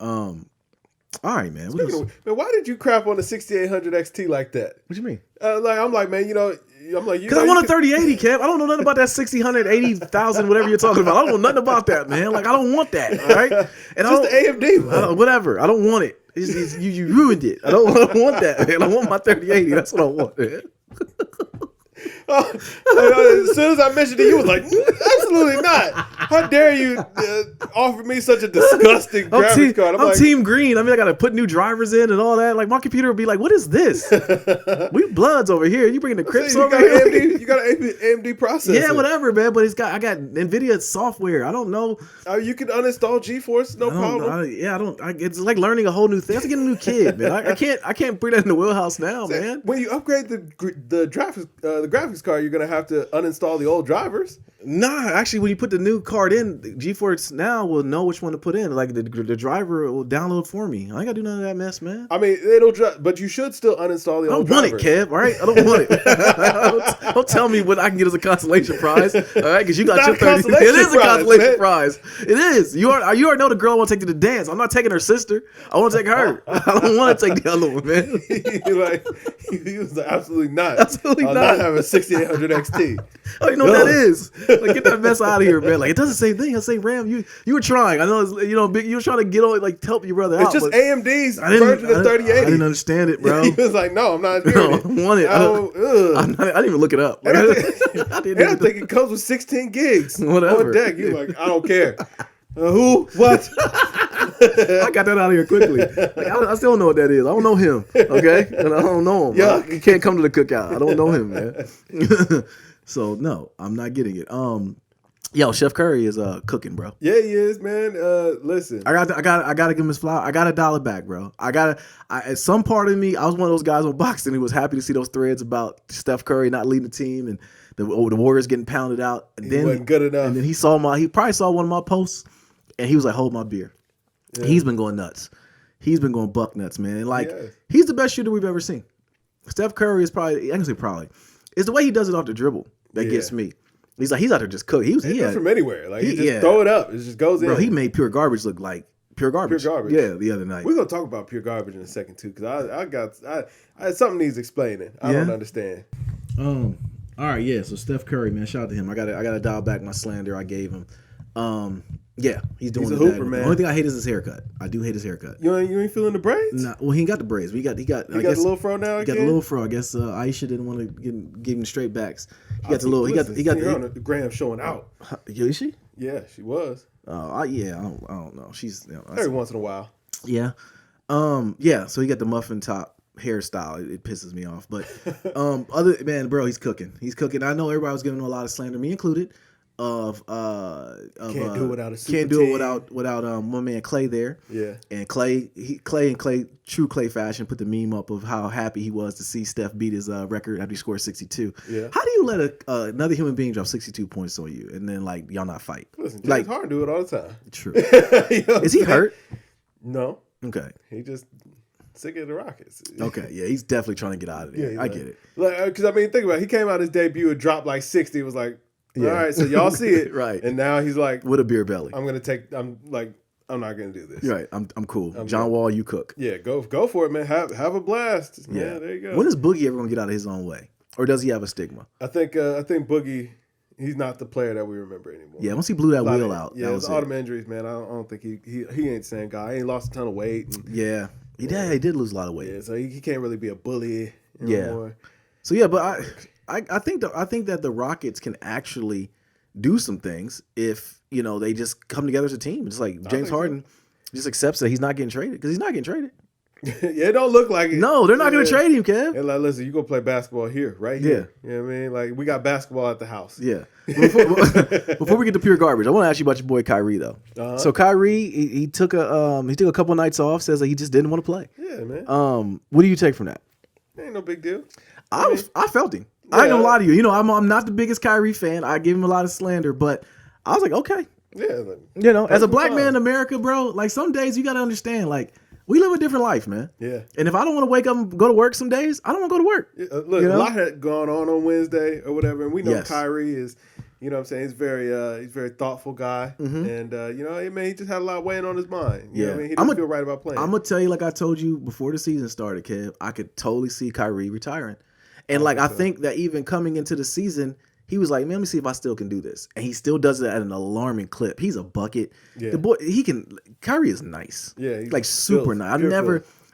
All right, man. Man, why did you crap on the 6800 XT like that? What you mean? I'm like, man, you know, I'm like, because I want a 3080, Kev. I don't know nothing about that 6000, 80,000, whatever you're talking about. I don't know nothing about that, man. Like, I don't want that. All right, and just the AMD one. Whatever. I don't want it. You ruined it. I don't want that, man. I want my 3080. That's what I want, man. As soon as I mentioned it, you was like, absolutely not. How dare you offer me such a disgusting graphics card? I'm Team Green. I mean, I got to put new drivers in and all that. Like, my computer would be like, what is this? We bloods over here. You bringing the Crips over here? You got an AMD processor. Yeah, whatever, man. But I got NVIDIA software. I don't know. You can uninstall GeForce, no problem. It's like learning a whole new thing. I have to get a new kid, man. I can't bring that in the wheelhouse now, man. When you upgrade the graphics card, you're gonna have to uninstall the old drivers. Nah, actually, when you put the new card in, GeForce Now will know which one to put in. Like the driver will download for me. I ain't gotta do none of that mess, man. I mean, but you should still uninstall the old drivers. I don't want it, Kev. All right, I don't want it. Don't tell me what I can get as a consolation prize. All right, because you got your 30. It is a consolation prize. It is. You already know the girl I want to take to the dance. I'm not taking her sister. I want to take her. I don't want to take the other one, man. He was like, absolutely not. Absolutely not. Not having a 6800 XT. Oh, you know what that is? Like, get that mess out of here, man. Like, it does the same thing. I say, Ram, you were trying. I know, you were trying to get on, like, help your brother out. It's just AMD's version of 3080. I didn't understand it, bro. He was like, no, I'm not doing it. I don't want it. I didn't even look it up. And I think it comes with 16 gigs. Whatever. On deck. You're like, I don't care. Who? What? I got that out of here quickly. Like, I still don't know what that is. I don't know him. Okay? And I don't know him. Yeah. He can't come to the cookout. I don't know him, man. So no, I'm not getting it. Yo, Chef Curry is cooking, bro. Yeah, he is, man. Listen, I gotta give him his flower. I gotta dial it back, bro. At some part of me, I was one of those guys on boxing who was happy to see those threads about Steph Curry not leading the team and the Warriors getting pounded out. And he wasn't good enough. And then he probably saw one of my posts, and he was like, "Hold my beer." Yeah. He's been going nuts. He's been going buck nuts, man. And like, he's the best shooter we've ever seen. Steph Curry is probably, I can say probably, it's the way he does it off the dribble that gets me. He's out there just cooking. He does from anywhere. Like, he just throw it up. It just goes in. Bro, he made pure garbage look like pure garbage. Pure garbage. Yeah, the other night. We're gonna talk about pure garbage in a second too, because I something needs explaining. I don't understand. All right, yeah. So Steph Curry, man, shout out to him. I gotta dial back my slander I gave him. Yeah, he's doing a hooper, man. The only thing I hate is his haircut. I do hate his haircut. You ain't feeling the braids? Nah, well, he ain't got the braids. He got the little fro now. He got the little fro. I guess Aisha didn't want to give him straight backs. He got the little. He got the gram showing out. Is she? Yeah, she was. Yeah. I don't know. She's every once in a while. Yeah. Yeah. So he got the muffin top hairstyle. It pisses me off, but bro, he's cooking. He's cooking. I know everybody was giving him a lot of slander, me included. Can't do it without a super can't do it without my man Clay there. Yeah, and Clay true Clay fashion put the meme up of how happy he was to see Steph beat his record after he scored 62. Yeah, how do you let another human being drop 62 points on you and then like y'all not fight? Listen, James Harden do it all the time. True. Is he hurt? No. Okay. He just sick of the Rockets. Okay, yeah, he's definitely trying to get out of there. I get it. Like, because I mean, think about it. He came out his debut and dropped like 60. It was like. Yeah. All right, so y'all see it, right? And now he's like, with a beer belly. I'm not gonna do this. Right, I'm cool. John Wall, you cook. Yeah, go for it, man. Have a blast. Yeah, there you go. When is Boogie ever gonna get out of his own way, or does he have a stigma? I think Boogie, he's not the player that we remember anymore. Yeah, once he blew that wheel out, yeah, it's autumn injuries, man. I don't think he ain't the same guy. He ain't lost a ton of weight. And, yeah, he did lose a lot of weight. Yeah, so he can't really be a bully anymore. Yeah. So yeah, but I think that the Rockets can actually do some things if they just come together as a team. It's like James Harden just accepts that he's not getting traded because he's not getting traded. Yeah, it don't look like it. No, they're not going to trade him, Kev. They're like, listen, you go play basketball here, right here. You know what I mean? Like, we got basketball at the house. Yeah. Before we get to pure garbage, I want to ask you about your boy Kyrie, though. So Kyrie, he took a couple nights off, says that he just didn't want to play. Yeah, man. What do you take from that? Ain't no big deal. I felt him. I ain't gonna lie to you. I'm not the biggest Kyrie fan. I give him a lot of slander, but I was like, okay. Yeah. As a black man in America, bro, like some days you got to understand, like, we live a different life, man. Yeah. And if I don't want to wake up and go to work some days, I don't want to go to work. Look, a lot had gone on Wednesday or whatever, and we know Kyrie is, you know what I'm saying, he's a very thoughtful guy. And, he just had a lot weighing on his mind. You know what I mean? He didn't feel right about playing. I'm going to tell you, like I told you before the season started, Kev, I could totally see Kyrie retiring. And, I think that even coming into the season, he was like, man, let me see if I still can do this. And he still does it at an alarming clip. He's a bucket. Yeah. The boy, Kyrie is nice. Yeah. He's like super nice.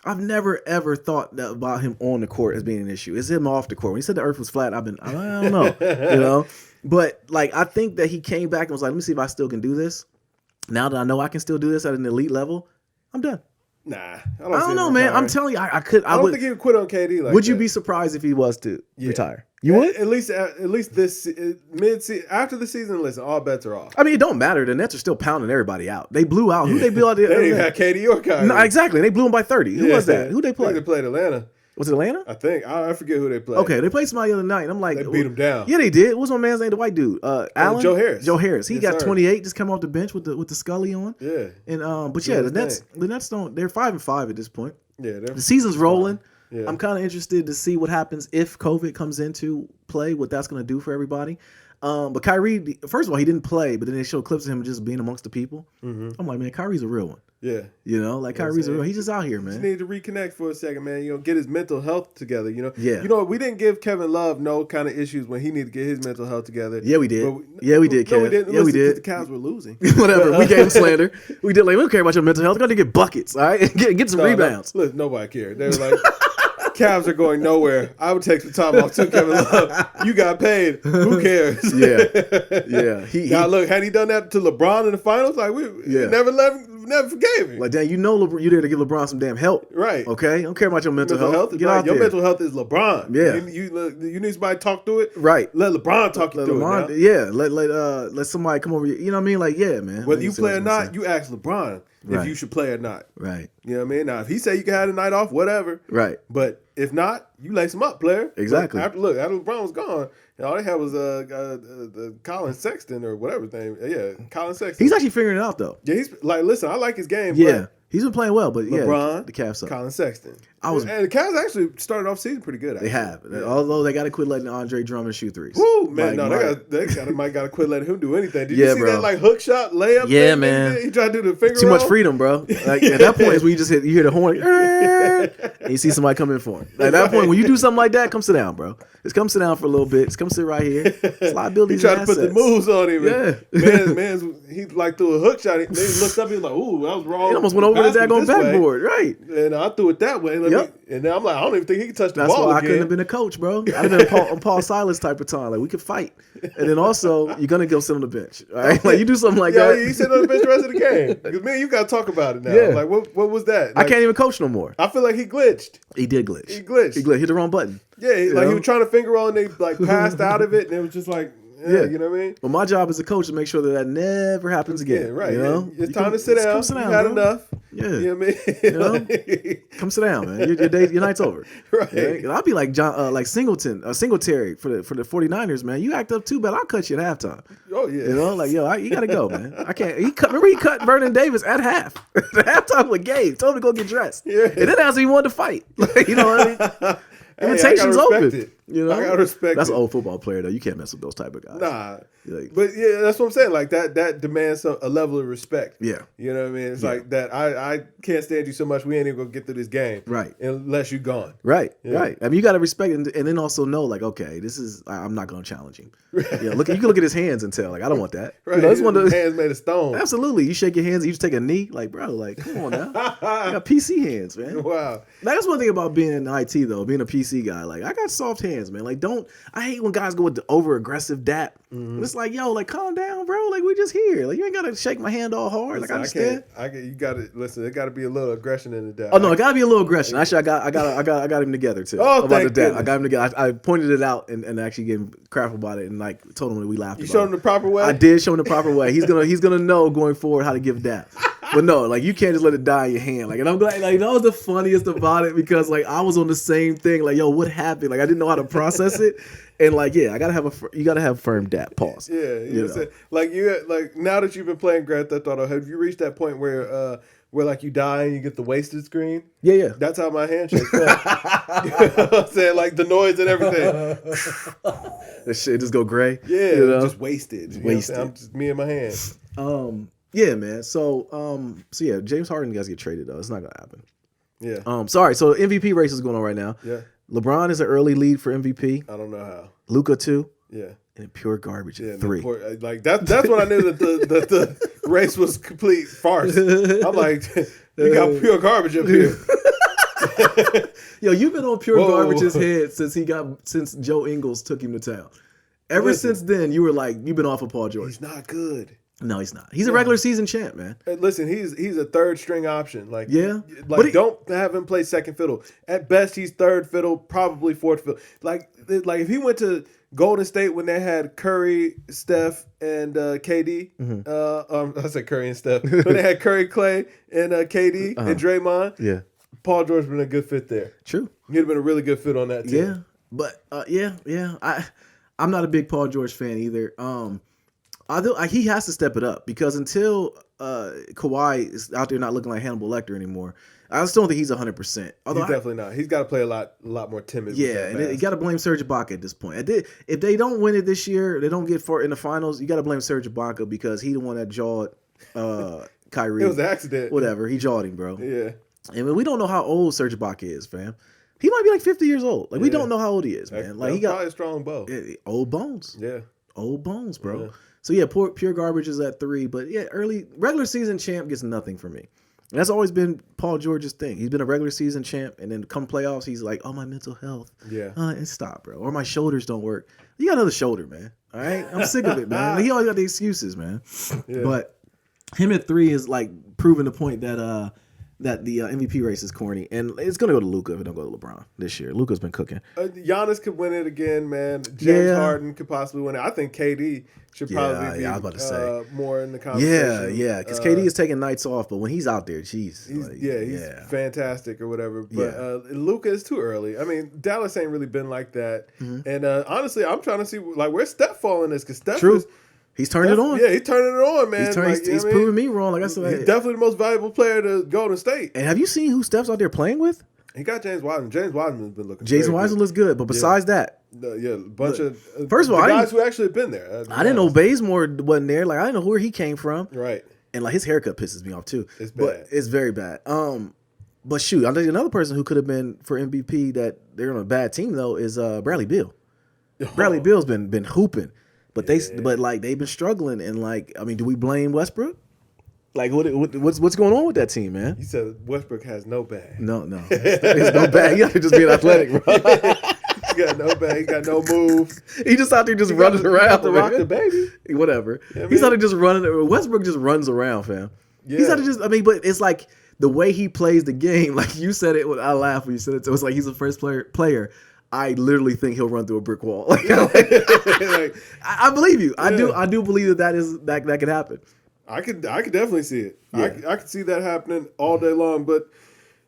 I've never ever thought about him on the court as being an issue. It's him off the court. When he said the earth was flat, I don't know, But I think that he came back and was like, let me see if I still can do this. Now that I know I can still do this at an elite level, I'm done. Nah, I don't know, man. I'm telling you, I don't think he would quit on KD. Would you be surprised if he was to retire? You would? At least this mid-season, after the season, listen, all bets are off. I mean, it don't matter. The Nets are still pounding everybody out. They blew out. Who they blew out? They didn't have KD or Kyrie. No, exactly. They blew them by 30. Who was that? Who they played? They played Atlanta. Was it Atlanta? I think. I forget who they played. Okay, they played somebody the other night. And I'm like, they beat him down. Yeah, they did. What's my man's name? The white dude, Allen. Joe Harris. Joe Harris. He got 28. Just come off the bench with the Scully on. Yeah. And the Nets don't. They're 5-5 at this point. Yeah. The season's rolling. Yeah. I'm kind of interested to see what happens if COVID comes into play. What that's going to do for everybody. But Kyrie, first of all, he didn't play, but then they showed clips of him just being amongst the people. Mm-hmm. I'm like, man, Kyrie's a real one. Yeah. Kyrie's a real. He's just out here, man. Just need to reconnect for a second, man. Get his mental health together. Yeah. We didn't give Kevin Love no kind of issues when he needed to get his mental health together. Yeah, we did. We did, Kevin. No, we didn't. Yeah, we did. The Cavs were losing. Whatever. We gave him slander. We did. We don't care about your mental health. Got to get buckets, all right? Get some rebounds. Look, nobody cared. They were like, Cavs are going nowhere. I would take some time off too, Kevin Love. You got paid. Who cares? Yeah. Now look, had he done that to LeBron in the finals, never forgave him. Like, damn, you there to give LeBron some damn help, right? Okay, I don't care about your mental health. Get out your there. mental health is LeBron. Yeah, you need somebody to talk through it. Right. Let LeBron talk you through it. Now. Yeah. Let somebody come over. You know what I mean? Like, yeah, man. Whether you play or not, you ask LeBron if you should play or not. Right. You know what I mean? Now, if he say you can have a night off, whatever. Right. But if not, you lace him up, player. Exactly. After LeBron was gone, all they had was Colin Sexton or whatever his name. Yeah, Colin Sexton. He's actually figuring it out though. Yeah, he's like, listen, I like his game. Yeah, he's been playing well, but LeBron, the Cavs suck. Colin Sexton. And the Cavs actually started off season pretty good. Actually. They have, although they got to quit letting Andre Drummond shoot threes. Woo, man, they might got to quit letting him do anything. Did you see that hook shot layup? Yeah, man. He tried to do the finger. Too much freedom, bro. Like at that point is when you just you hear the horn, and you see somebody come in for him. At that point, when you do something like that, come sit down, bro. Just come sit down for a little bit. Just come sit right here. It's liabilities. He tried to put the moves on him. Yeah, man, he threw a hook shot. He looked up. He was like, "Ooh, that was wrong." He almost went over the daggone backboard, right? And I threw it that way. And then I'm like, I don't even think he can touch the ball again. That's why I couldn't have been a coach, bro. I'd have been a Paul Silas type of time. Like, we could fight. And then also, you're going to go sit on the bench. All right? Like, you do something like that. Yeah, he sit on the bench the rest of the game. Because, man, you got to talk about it now. Yeah. Like, what was that? Like, I can't even coach no more. I feel like he glitched. He did glitch. He glitched. Hit the wrong button. Yeah, he was trying to finger roll and they, passed out of it. And it was just like, you know what I mean? Well, my job as a coach is to make sure that never happens again. Yeah, right. You know? It's time to sit down. Come sit down, you had bro. enough. Yeah. You know what I mean? You know? Come sit down, man. Your night's over. Right. Yeah? I'll be like Singletary for the 49ers, man. You act up too bad, I'll cut you at halftime. Oh, yeah. You know, like, you got to go, man. I can't. Remember he cut Vernon Davis at half. The halftime with Gabe. Told him to go get dressed. Yeah. And then asked him he wanted to fight. You know what I mean? Invitation's open. You know, I gotta respect. That's an old football player, though. You can't mess with those type of guys. Nah, but yeah, that's what I'm saying. Like that demands a level of respect. Yeah, you know what I mean. It's like that. I can't stand you so much. We ain't even gonna get through this game, right? Unless you're gone. Right, right. I mean, you got to respect and then also know, like, okay, I'm not gonna challenge him. Yeah, look, you can look at his hands and tell, like, I don't want that. Right, you know, it's one of those hands made of stone. Absolutely, you shake your hands, and you just take a knee, like, bro, like, come on now, I got PC hands, man. Wow, that's one thing about being in IT though, being a PC guy. Like, I got soft hands. hands, man. Like, I hate when guys go with the over aggressive dap. It's like, yo, like, calm down, bro. Like, we just here. Like, you ain't gotta shake my hand all hard. Like, I understand. You gotta listen. It gotta be a little aggression in the dap. Oh no, it gotta be a little aggression. Actually, I got him together too. Oh, about thank the dap. goodness. I got him together. I pointed it out and actually gave him crap about it and like told him that we laughed. You about showed it. him the proper way. I did show him the proper way. He's gonna know going forward how to give dap. But no, like you can't just let it die in your hand. Like, and I'm glad, like that was the funniest about it because like I was on the same thing. Like, yo, what happened? Like I didn't know how to process it, and like yeah, you gotta have firm dap. Pause. Yeah, you know what I'm saying? Like now that you've been playing Grand Theft Auto, have you reached that point where like you die and you get the wasted screen? Yeah. That's how my handshake felt. You know what I'm saying? Like the noise and everything. That shit just go gray. Yeah, you know? just wasted. You know what I'm just me and my hand. Yeah, man. So yeah, James Harden guys get traded though. It's not gonna happen. Yeah. Sorry. So MVP race is going on right now. Yeah. LeBron is an early lead for MVP. I don't know how. Luka 2. Yeah. And pure garbage at 3. Like that's when I knew that the race was complete farce. I'm like, you got pure garbage up here. Yo, you've been on pure garbage's head since Joe Ingles took him to town. Ever since then, you were like, you've been off of Paul George. He's not good. No, he's not. He's a regular season champ, man. Listen, he's a third string option. Like, but don't have him play second fiddle. At best, he's third fiddle, probably fourth fiddle. Like if he went to Golden State when they had Curry, Steph, and KD. I said Curry and Steph. When they had Curry, Clay, and KD and Draymond. Yeah, Paul George would have been a good fit there. True. He'd have been a really good fit on that team. Yeah, but I'm not a big Paul George fan either. He has to step it up because until Kawhi is out there not looking like Hannibal Lecter anymore, I just don't think he's 100%. He's definitely not. He's got to play a lot more timid. Yeah, and you got to blame Serge Ibaka at this point. If they don't win it this year, they don't get far in the finals. You got to blame Serge Ibaka because he the one that jawed Kyrie. It was an accident. Whatever, he jawed him, bro. Yeah, and we don't know how old Serge Ibaka is, fam. He might be like 50 years old. Like we don't know how old he is, man. Like he got probably a strong bow. Old bones. Yeah, old bones, bro. Yeah. So yeah, pure garbage is at 3, but yeah, early regular season champ gets nothing from me. And that's always been Paul George's thing. He's been a regular season champ, and then come playoffs, he's like, "Oh, my mental health, and stop, bro, or my shoulders don't work." You got another shoulder, man. All right, I'm sick of it, man. Like, he always got the excuses, man. Yeah. But him at 3 is like proving the point that the MVP race is corny, and it's gonna go to Luka if it don't go to LeBron this year. Luka's been cooking. Giannis could win it again, man. James Harden could possibly win it. I think KD should probably be I was about to say. More in the conversation. Yeah, because KD is taking nights off, but when he's out there, jeez, he's fantastic or whatever. But Luka is too early. I mean, Dallas ain't really been like that. Mm-hmm. And honestly, I'm trying to see like where's Steph falling in this because Steph is. He's turning it on. Yeah, he's turning it on, man. He's proving me wrong. Like I said, he's definitely the most valuable player to Golden State. And have you seen who Steph's out there playing with? He got James Wiseman. James Wiseman's been looking. James Wiseman looks good, but besides that, a bunch of first of all, guys who actually have been there. I didn't know Bazemore wasn't there. Like I didn't know where he came from. Right. And like his haircut pisses me off too. It's bad. It's very bad. But shoot, I think another person who could have been for MVP that they're on a bad team though is Bradley Beal. Bradley Beal's been hooping. But they've been struggling, and like, I mean, do we blame Westbrook? Like, what's going on with that team, man? You said Westbrook has no bag. No, there's no bag. You have to just be athletic, bro. He got no bag. He got no moves. He just out there just running around. To rock the baby. Whatever. Yeah, he's out there just running. Westbrook just runs around, fam. Yeah. He's out there just. I mean, but it's like the way he plays the game. Like you said it. I laughed when you said it. So it's like he's the first player. I literally think he'll run through a brick wall. Like, I believe you. Yeah. I do believe that could happen. I could definitely see it. Yeah. I could see that happening all day long. But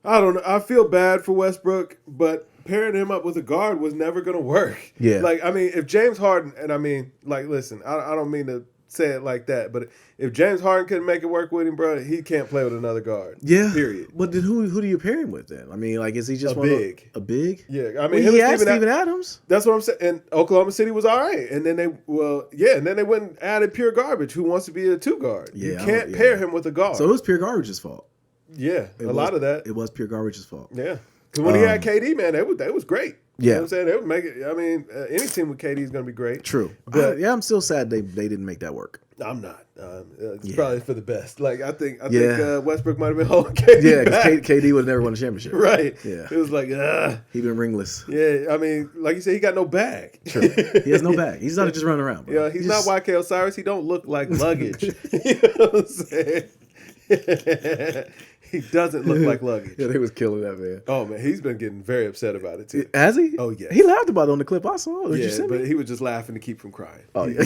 I don't know. I feel bad for Westbrook, but pairing him up with a guard was never going to work. Yeah. Like, I mean, if James Harden, and I mean, like, listen, I don't mean to say it like that, but if James Harden couldn't make it work with him, bro, he can't play with another guard. Yeah. Period. But then who do you pair him with then? I mean, like, is he just a big? A big? Yeah. I mean, he had Steven Adams. That's what I'm saying. And Oklahoma City was all right. And then they went and added pure garbage who wants to be a 2 guard. Yeah, you can't pair him with a guard. So it was pure garbage's fault. Yeah. Lot of that. It was pure garbage's fault. Yeah. Because when he had KD, man, that was great. Yeah. You know what I'm saying? They would make it. I mean, any team with KD is going to be great. True. But I'm still sad they didn't make that work. I'm not. It's Yeah. probably for the best. Like I think Yeah. Westbrook might have been holding KD Yeah, back. because KD would have never won a championship. Right. Yeah. It was like, He been ringless. yeah. I mean, like you said, he got no bag. True. He has no bag. He's not just running around. Bro. Yeah, he's not YK Osiris. He don't look like luggage. You know what I'm saying? He doesn't look like luggage. Yeah, they was killing that man. Oh man, he's been getting very upset about it too. Has he? Oh yeah. He laughed about it on the clip I saw. Did you Yeah, send but me? he was just laughing to keep from crying. Oh yeah.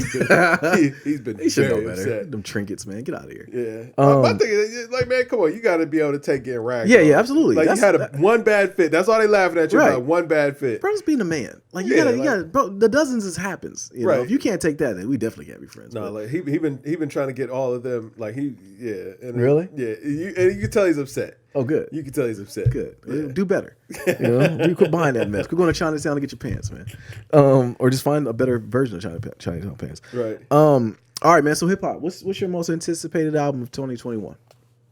He's been He should know very better. upset. Them trinkets, man. Get out of here. Yeah. My thing is, like, man, come on, you got to be able to take getting ragged. Yeah, on. yeah, absolutely. Like That's- you had one bad fit. That's all they laughing at you Right. about. One bad fit. Bro's being a man. Like you Yeah, gotta, bro. The dozens just happens. You know, Right. if you can't take that, then we definitely can't be friends. No, but- like he been trying to get all of them. Like and Really? Yeah, and you can tell he's upset. Oh, good. You can tell he's upset. Good. Yeah. Do better. You know, you quit buying that mess. Quit going to Chinatown to get your pants, man. Or just find a better version of Chinatown pants. Right. All right, man. So hip hop. What's your most anticipated album of 2021?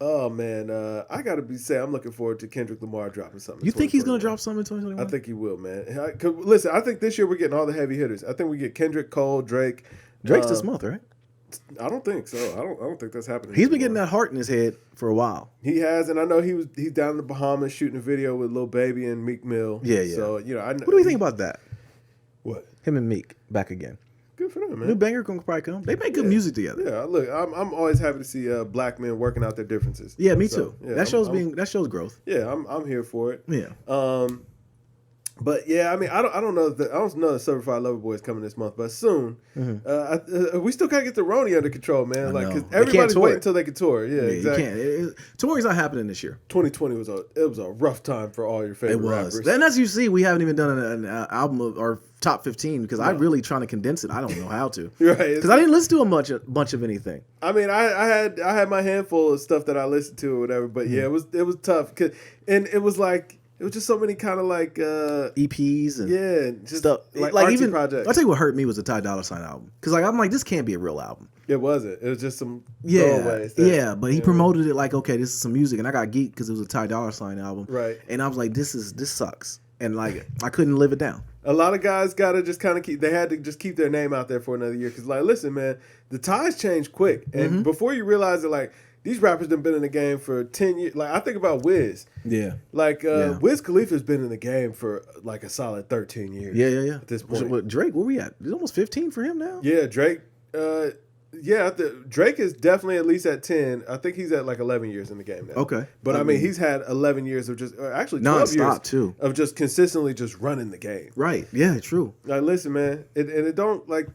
Oh man, I gotta I'm looking forward to Kendrick Lamar dropping something. You think he's gonna 2021. drop something in 2021? I think he will, man. 'Cause listen, I think this year we're getting all the heavy hitters. I think we get Kendrick, Cole, Drake. Drake's this month, right? I don't think so. I don't think that's happening. He's been anymore. getting that heart in his head for a while. He has, and I know he's down in the Bahamas shooting a video with Lil Baby and Meek Mill. Yeah, yeah. So I know. What do we think about that? What? Him and Meek back again. Good for them, man. New banger gonna probably come. They make good music together. Yeah, look, I'm always happy to see black men working out their differences. Yeah, me So, too. yeah, that shows growth. Yeah, I'm here for it. Yeah. But yeah, I mean, I don't know that Certified Lover Boy is coming this month, but soon. We still gotta get the Roni under control, man. I Like, know. because They can't everybody's tour waiting it. until they can tour. Yeah, exactly. You can't. Touring's not happening this year. 2020 was a rough time for all your favorite It was. rappers. And as you see, we haven't even done an album of our top 15 because I'm really trying to condense it. I don't know how to. Right. Because I didn't listen to a bunch of anything. I mean, I had my handful of stuff that I listened to or whatever, but yeah, it was tough. And it was like. It was just so many kind of like EPs and just stuff. like Like artsy even projects. I'll tell you what hurt me was the Ty Dolla $ign album because I'm like this can't be a real album. It wasn't. It was just some Yeah, throwaways. but he promoted it like okay, this is some music, and I got geeked because it was a Ty Dolla $ign album, Right. And I was like, this sucks, and like I couldn't live it down. A lot of guys got to just kind of they had to just keep their name out there for another year because like listen, man, the tides change quick, and before you realize it, like. These rappers have been in the game for 10 years. Like, I think about Wiz. Yeah. Like, Wiz Khalifa's been in the game for, like, a solid 13 years. Yeah. At this point. What, Drake, where we at? It's almost 15 for him now. Yeah, Drake. Drake is definitely at least at 10. I think he's at, like, 11 years in the game now. Okay. But, I mean, he's had 11 years of just, actually 12 Non-stop, years too. of just consistently just running the game. Right. Yeah, true. Like, listen, man. It don't, like...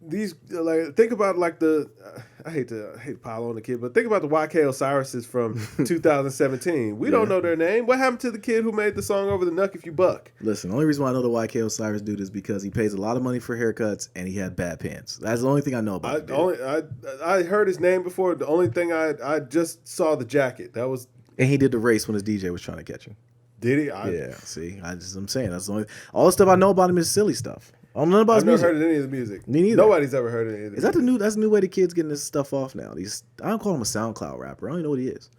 These like think about like I hate to pile on the kid, but think about the YK Osiris's from 2017. We don't know their name. What happened to the kid who made the song Over the Nuck If You Buck? Listen, the only reason why I know the YK Osiris dude is because he pays a lot of money for haircuts and he had bad pants. That's the only thing I know about him. I heard his name before. The only thing I just saw the jacket. That was And he did the race when his DJ was trying to catch him. did he? Yeah, see, I'm saying that's the only all the stuff I know about him is silly stuff. I don't know about his I've never music. heard any of the music. Me neither. Nobody's ever heard any of the Is that music. that's the new way the kids getting this stuff off now? I don't call him a SoundCloud rapper. I don't even know what he is.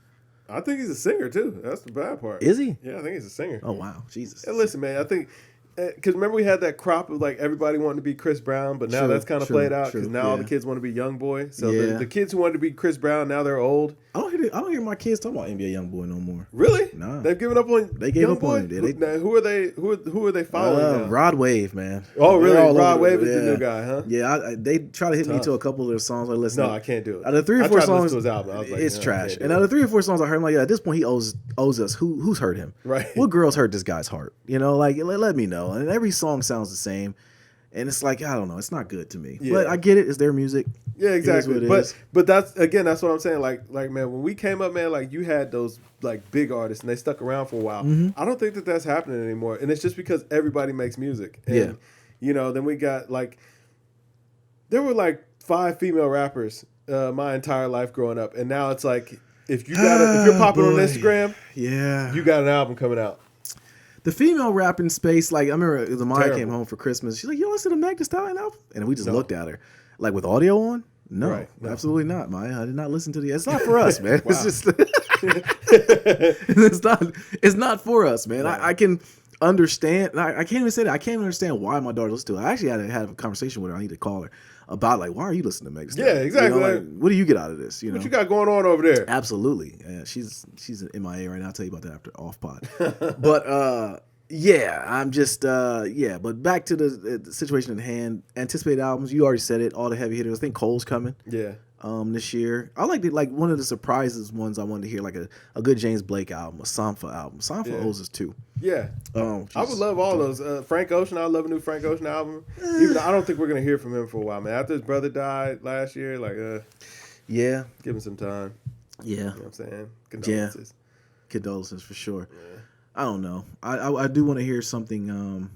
I think he's a singer too. That's the bad part. Is he? Yeah, I think he's a singer. Oh wow, Jesus. And listen, man, I think because remember we had that crop of like everybody wanting to be Chris Brown, but now True, that's kind of true, played out because true, now all yeah. the kids want to be Young Boy. So Yeah. the kids who wanted to be Chris Brown now they're old. I don't hear my kids talking about NBA YoungBoy no more. Really? Nah. They've given up on. They gave Young up Boy? on him, did they? Now, who are they? Who are they following now? Rod Wave, man. Oh, really? They're all Rod over Wave it, is the new guy, huh? Yeah, they try to hit me Tough. to a couple of their songs. I listen. No, I can't do it. Out of the 3 or I 4 tried to listen songs, to his album. I was like, it's no, I trash. can't do And it. out of the 3 or 4 songs I heard, I'm like, yeah, at this point he owes us. Who's hurt him? Right. What girls hurt this guy's heart? You know, like let me know. And every song sounds the same, and it's like I don't know. It's not good to me. Yeah. But I get it. It's their music. Yeah, It is exactly. what it But is. that's what I'm saying. Like man, when we came up, man, like you had those like big artists and they stuck around for a while. Mm-hmm. I don't think that that's happening anymore, and it's just because everybody makes music. And, Yeah. You know, then we got like there were like 5 female rappers my entire life growing up, and now it's like if you're popping on boy. Instagram, Yeah. you got an album coming out. The female rapping space, like I remember the Maya Terrible. came home for Christmas. She's like, "You listen to Meg Thee Stallion album?" And we just looked at her, like with audio on. No, Right, no. absolutely not, Maya. I did not listen to the. It's not for us, man. Wow. It's just, it's not for us, man. Right. I can understand. I can't even say that. I can't even understand why my daughter listens to it. I actually had to have a conversation with her. I need to call her about like, why are you listening to Megan Thee Stallion? Yeah, exactly. You know, like, what do you get out of this? You know, what you got going on over there? Absolutely. Yeah, she's an MIA right now. I'll tell you about that after off pod. But yeah, I'm just yeah. But back to the situation at hand. Anticipated albums. You already said it. All the heavy hitters. I think Cole's coming. Yeah. This year, I liked it. Like one of the surprises ones I wanted to hear, like a good James Blake album, a Sampha album. Sampha owes us too. Yeah, I would love all those. Frank Ocean, I love a new Frank Ocean album. Even I don't think we're gonna hear from him for a while, man. After his brother died last year, like, yeah, give him some time. Yeah, you know what I'm saying? Condolences. Yeah, condolences for sure. Yeah. I don't know. I do want to hear something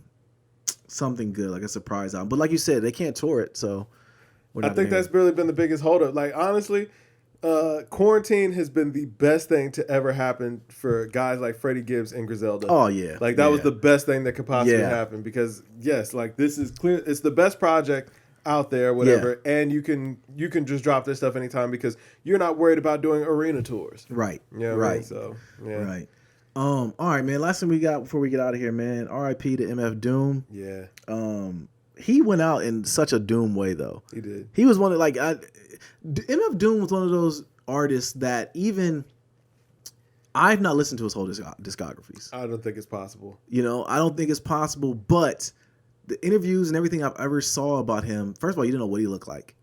something good, like a surprise album. But like you said, they can't tour it, so. I think that's really been the biggest holdup. Like honestly, quarantine has been the best thing to ever happen for guys like Freddie Gibbs and Griselda. Oh yeah, like that was the best thing that could possibly happen because yes, like this is clear. It's the best project out there, whatever, and you can just drop this stuff anytime because you're not worried about doing arena tours. Right. Yeah. Right. I mean? So yeah. Right. All right, man. Last thing we got before we get out of here, man. R.I.P. to MF Doom. Yeah. He went out in such a Doom way, though. He did. He was one of MF Doom was one of those artists that even I've not listened to his whole discographies. I don't think it's possible. You know, I don't think it's possible. But the interviews and everything I've ever saw about him, first of all, you didn't know what he looked like.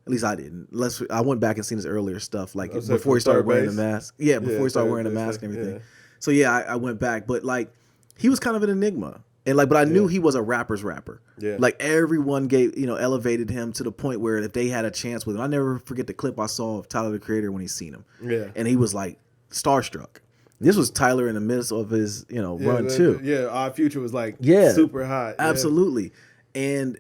At least I didn't. Unless I went back and seen his earlier stuff, like before he started wearing the mask. Yeah, before he started wearing the mask and everything. Yeah. So yeah, I went back, but like he was kind of an enigma. And like, but I knew he was a rapper's rapper. Yeah. Like everyone elevated him to the point where if they had a chance with him, I never forget the clip I saw of Tyler the Creator when he seen him. Yeah. And he was like starstruck. This was Tyler in the midst of his, run too. Our Future was like super hot. Absolutely. And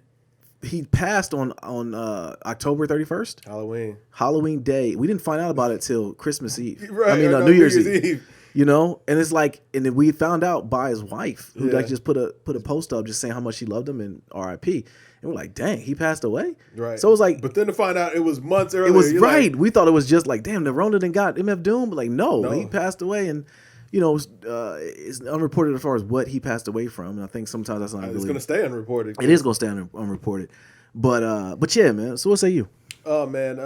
he passed on October 31st. Halloween Day. We didn't find out about it till Christmas Eve. Right. New Year's Eve. And it's like, and then we found out by his wife, who like just put a post up just saying how much she loved him and R.I.P. And we're like, dang, he passed away. Right. So it was like, but then to find out it was months earlier. It was right. Like, we thought it was just like, damn, the Rona done got MF Doom, but like, no, he passed away, and it's unreported as far as what he passed away from. And I think sometimes that's not. It's going to stay unreported. It is going to stay unreported. But yeah, man. So what say you? Oh man,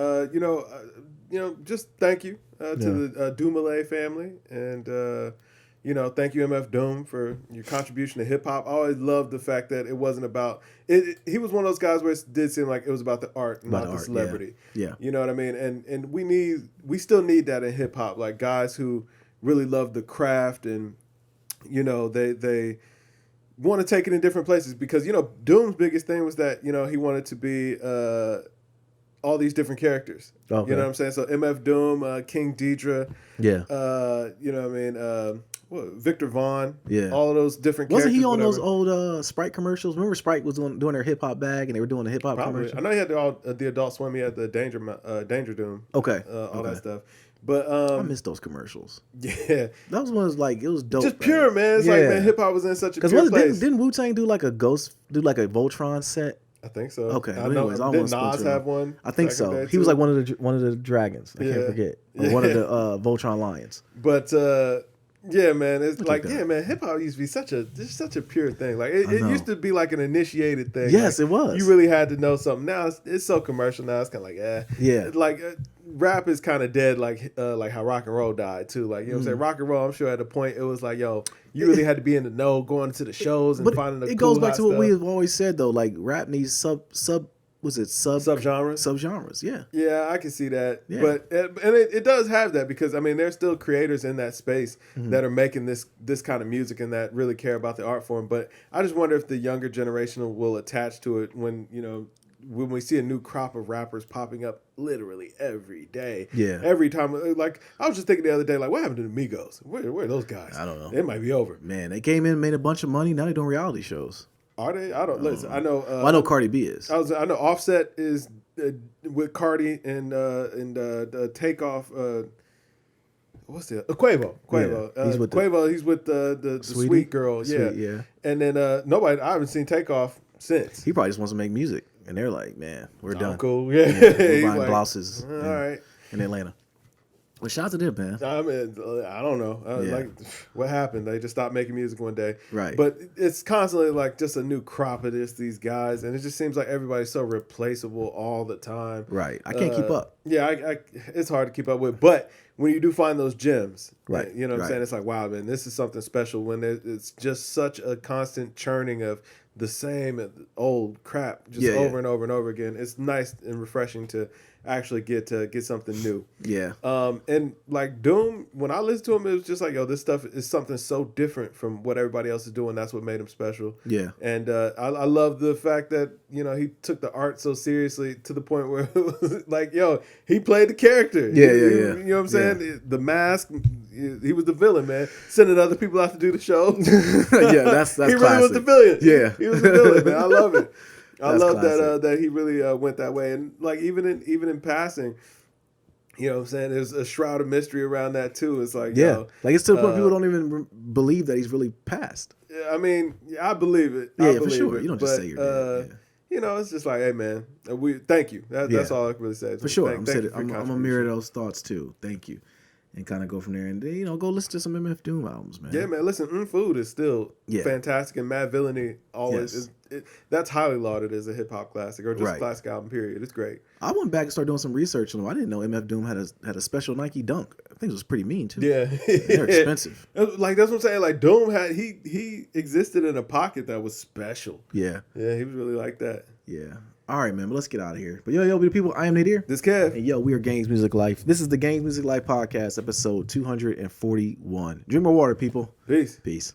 just thank you to the Doomalay family, and thank you MF Doom for your contribution to hip hop. I always loved the fact that it wasn't about it. He was one of those guys where it did seem like it was about the art, not the celebrity. Yeah, you know what I mean. And we still need that in hip hop, like guys who really love the craft, and they want to take it in different places because Doom's biggest thing was that he wanted to be all these different characters. Okay. You know what I'm saying? So MF Doom, King Deidre, Victor Vaughn, all of those different Wasn't characters. Wasn't he on those old Sprite commercials? Remember Sprite was doing their hip hop bag and they were doing the hip hop commercial? I know he had the Adult Swim, he had the Danger Doom. Okay. All that stuff. But I missed those commercials. Yeah. That was one of like, it was dope. Just pure, man. It's like, man, hip hop was in such a pure place. Didn't Wu-Tang do like a Voltron set? I think so. Okay. I know. Did Nas have one? I think so. He was like one of the dragons. I can't forget. Or one of the Voltron lions. But yeah, man. It's like, man, hip hop used to be such a pure thing. Like it used to be like an initiated thing. Yes, like, it was. You really had to know something. Now it's so commercial. Now it's kind of like, yeah. Like rap is kind of dead. Like how rock and roll died too. Like what I'm saying. Rock and roll. I'm sure at a point it was like, yo, you really had to be in the know, going to the shows and finding the. It goes back to what stuff. we have always said though. Like rap needs subgenres? Subgenres, yeah. Yeah, I can see that. Yeah. But it does have that because there's still creators in that space that are making this kind of music and that really care about the art form. But I just wonder if the younger generation will attach to it when we see a new crop of rappers popping up literally every day. Yeah. Every time. Like I was just thinking the other day, like what happened to the Migos? Where are those guys? I don't know. It might be over. Man, they came in and made a bunch of money. Now they're doing reality shows. Are they? I don't listen. I know. I know Cardi B is. I know Offset is with Cardi and Takeoff. What's the Quavo? Yeah, he's with Quavo. He's with the sweet girl. Yeah. And then nobody. I haven't seen Takeoff since. He probably just wants to make music, and they're like, "Man, we're done. Cool. Yeah. We're buying blouses. All right. In Atlanta. Well, shout out to them, man. I mean, I don't know. Like, what happened? They just stopped making music one day. Right. But it's constantly like just a new crop of these guys, and it just seems like everybody's so replaceable all the time. Right. I can't keep up. Yeah, it's hard to keep up with. But when you do find those gems, right? You know what I'm saying? It's like, wow, man, this is something special. When it's just such a constant churning of the same old crap, just over and over and over again. It's nice and refreshing to actually get something new. Yeah. And like Doom, when I listened to him, it was just like, yo, this stuff is something so different from what everybody else is doing. That's what made him special. Yeah. And I love the fact that, you know, he took the art so seriously to the point where it was like, yo, he played the character. Yeah. You know what I'm saying? Yeah. The mask, he was the villain, man. Sending other people out to do the show. Yeah, that's he really classic. was the villain. Yeah. He was the villain, man. I love it. I love classic. that he really went that way, and like even in passing, you know what I'm saying, there's a shroud of mystery around that too. It's like, yo, like it's to the point people don't even believe that he's really passed. I mean, I believe it. Yeah, I believe for sure. It. You don't just say you're dead. You know, it's just like, hey man, thank you. That's all I can really say. For sure, I'm gonna mirror those thoughts too. Thank you. And kind of go from there, and then, you know, go listen to some MF Doom albums, man. Yeah, man. Listen, Food is still fantastic, and Mad Villainy always that's highly lauded as a hip hop classic or just classic album. Period. It's great. I went back and started doing some research on them. I didn't know MF Doom had a special Nike Dunk. I think it was pretty mean too. Yeah, they're expensive. Like that's what I'm saying. Like Doom had he existed in a pocket that was special. Yeah, he was really like that. Yeah. All right, man, but let's get out of here. But yo, people, I am Nadir. This Kev. And yo, we are Games Music Life. This is the Games Music Life podcast, episode 241. Drink more water, people. Peace. Peace.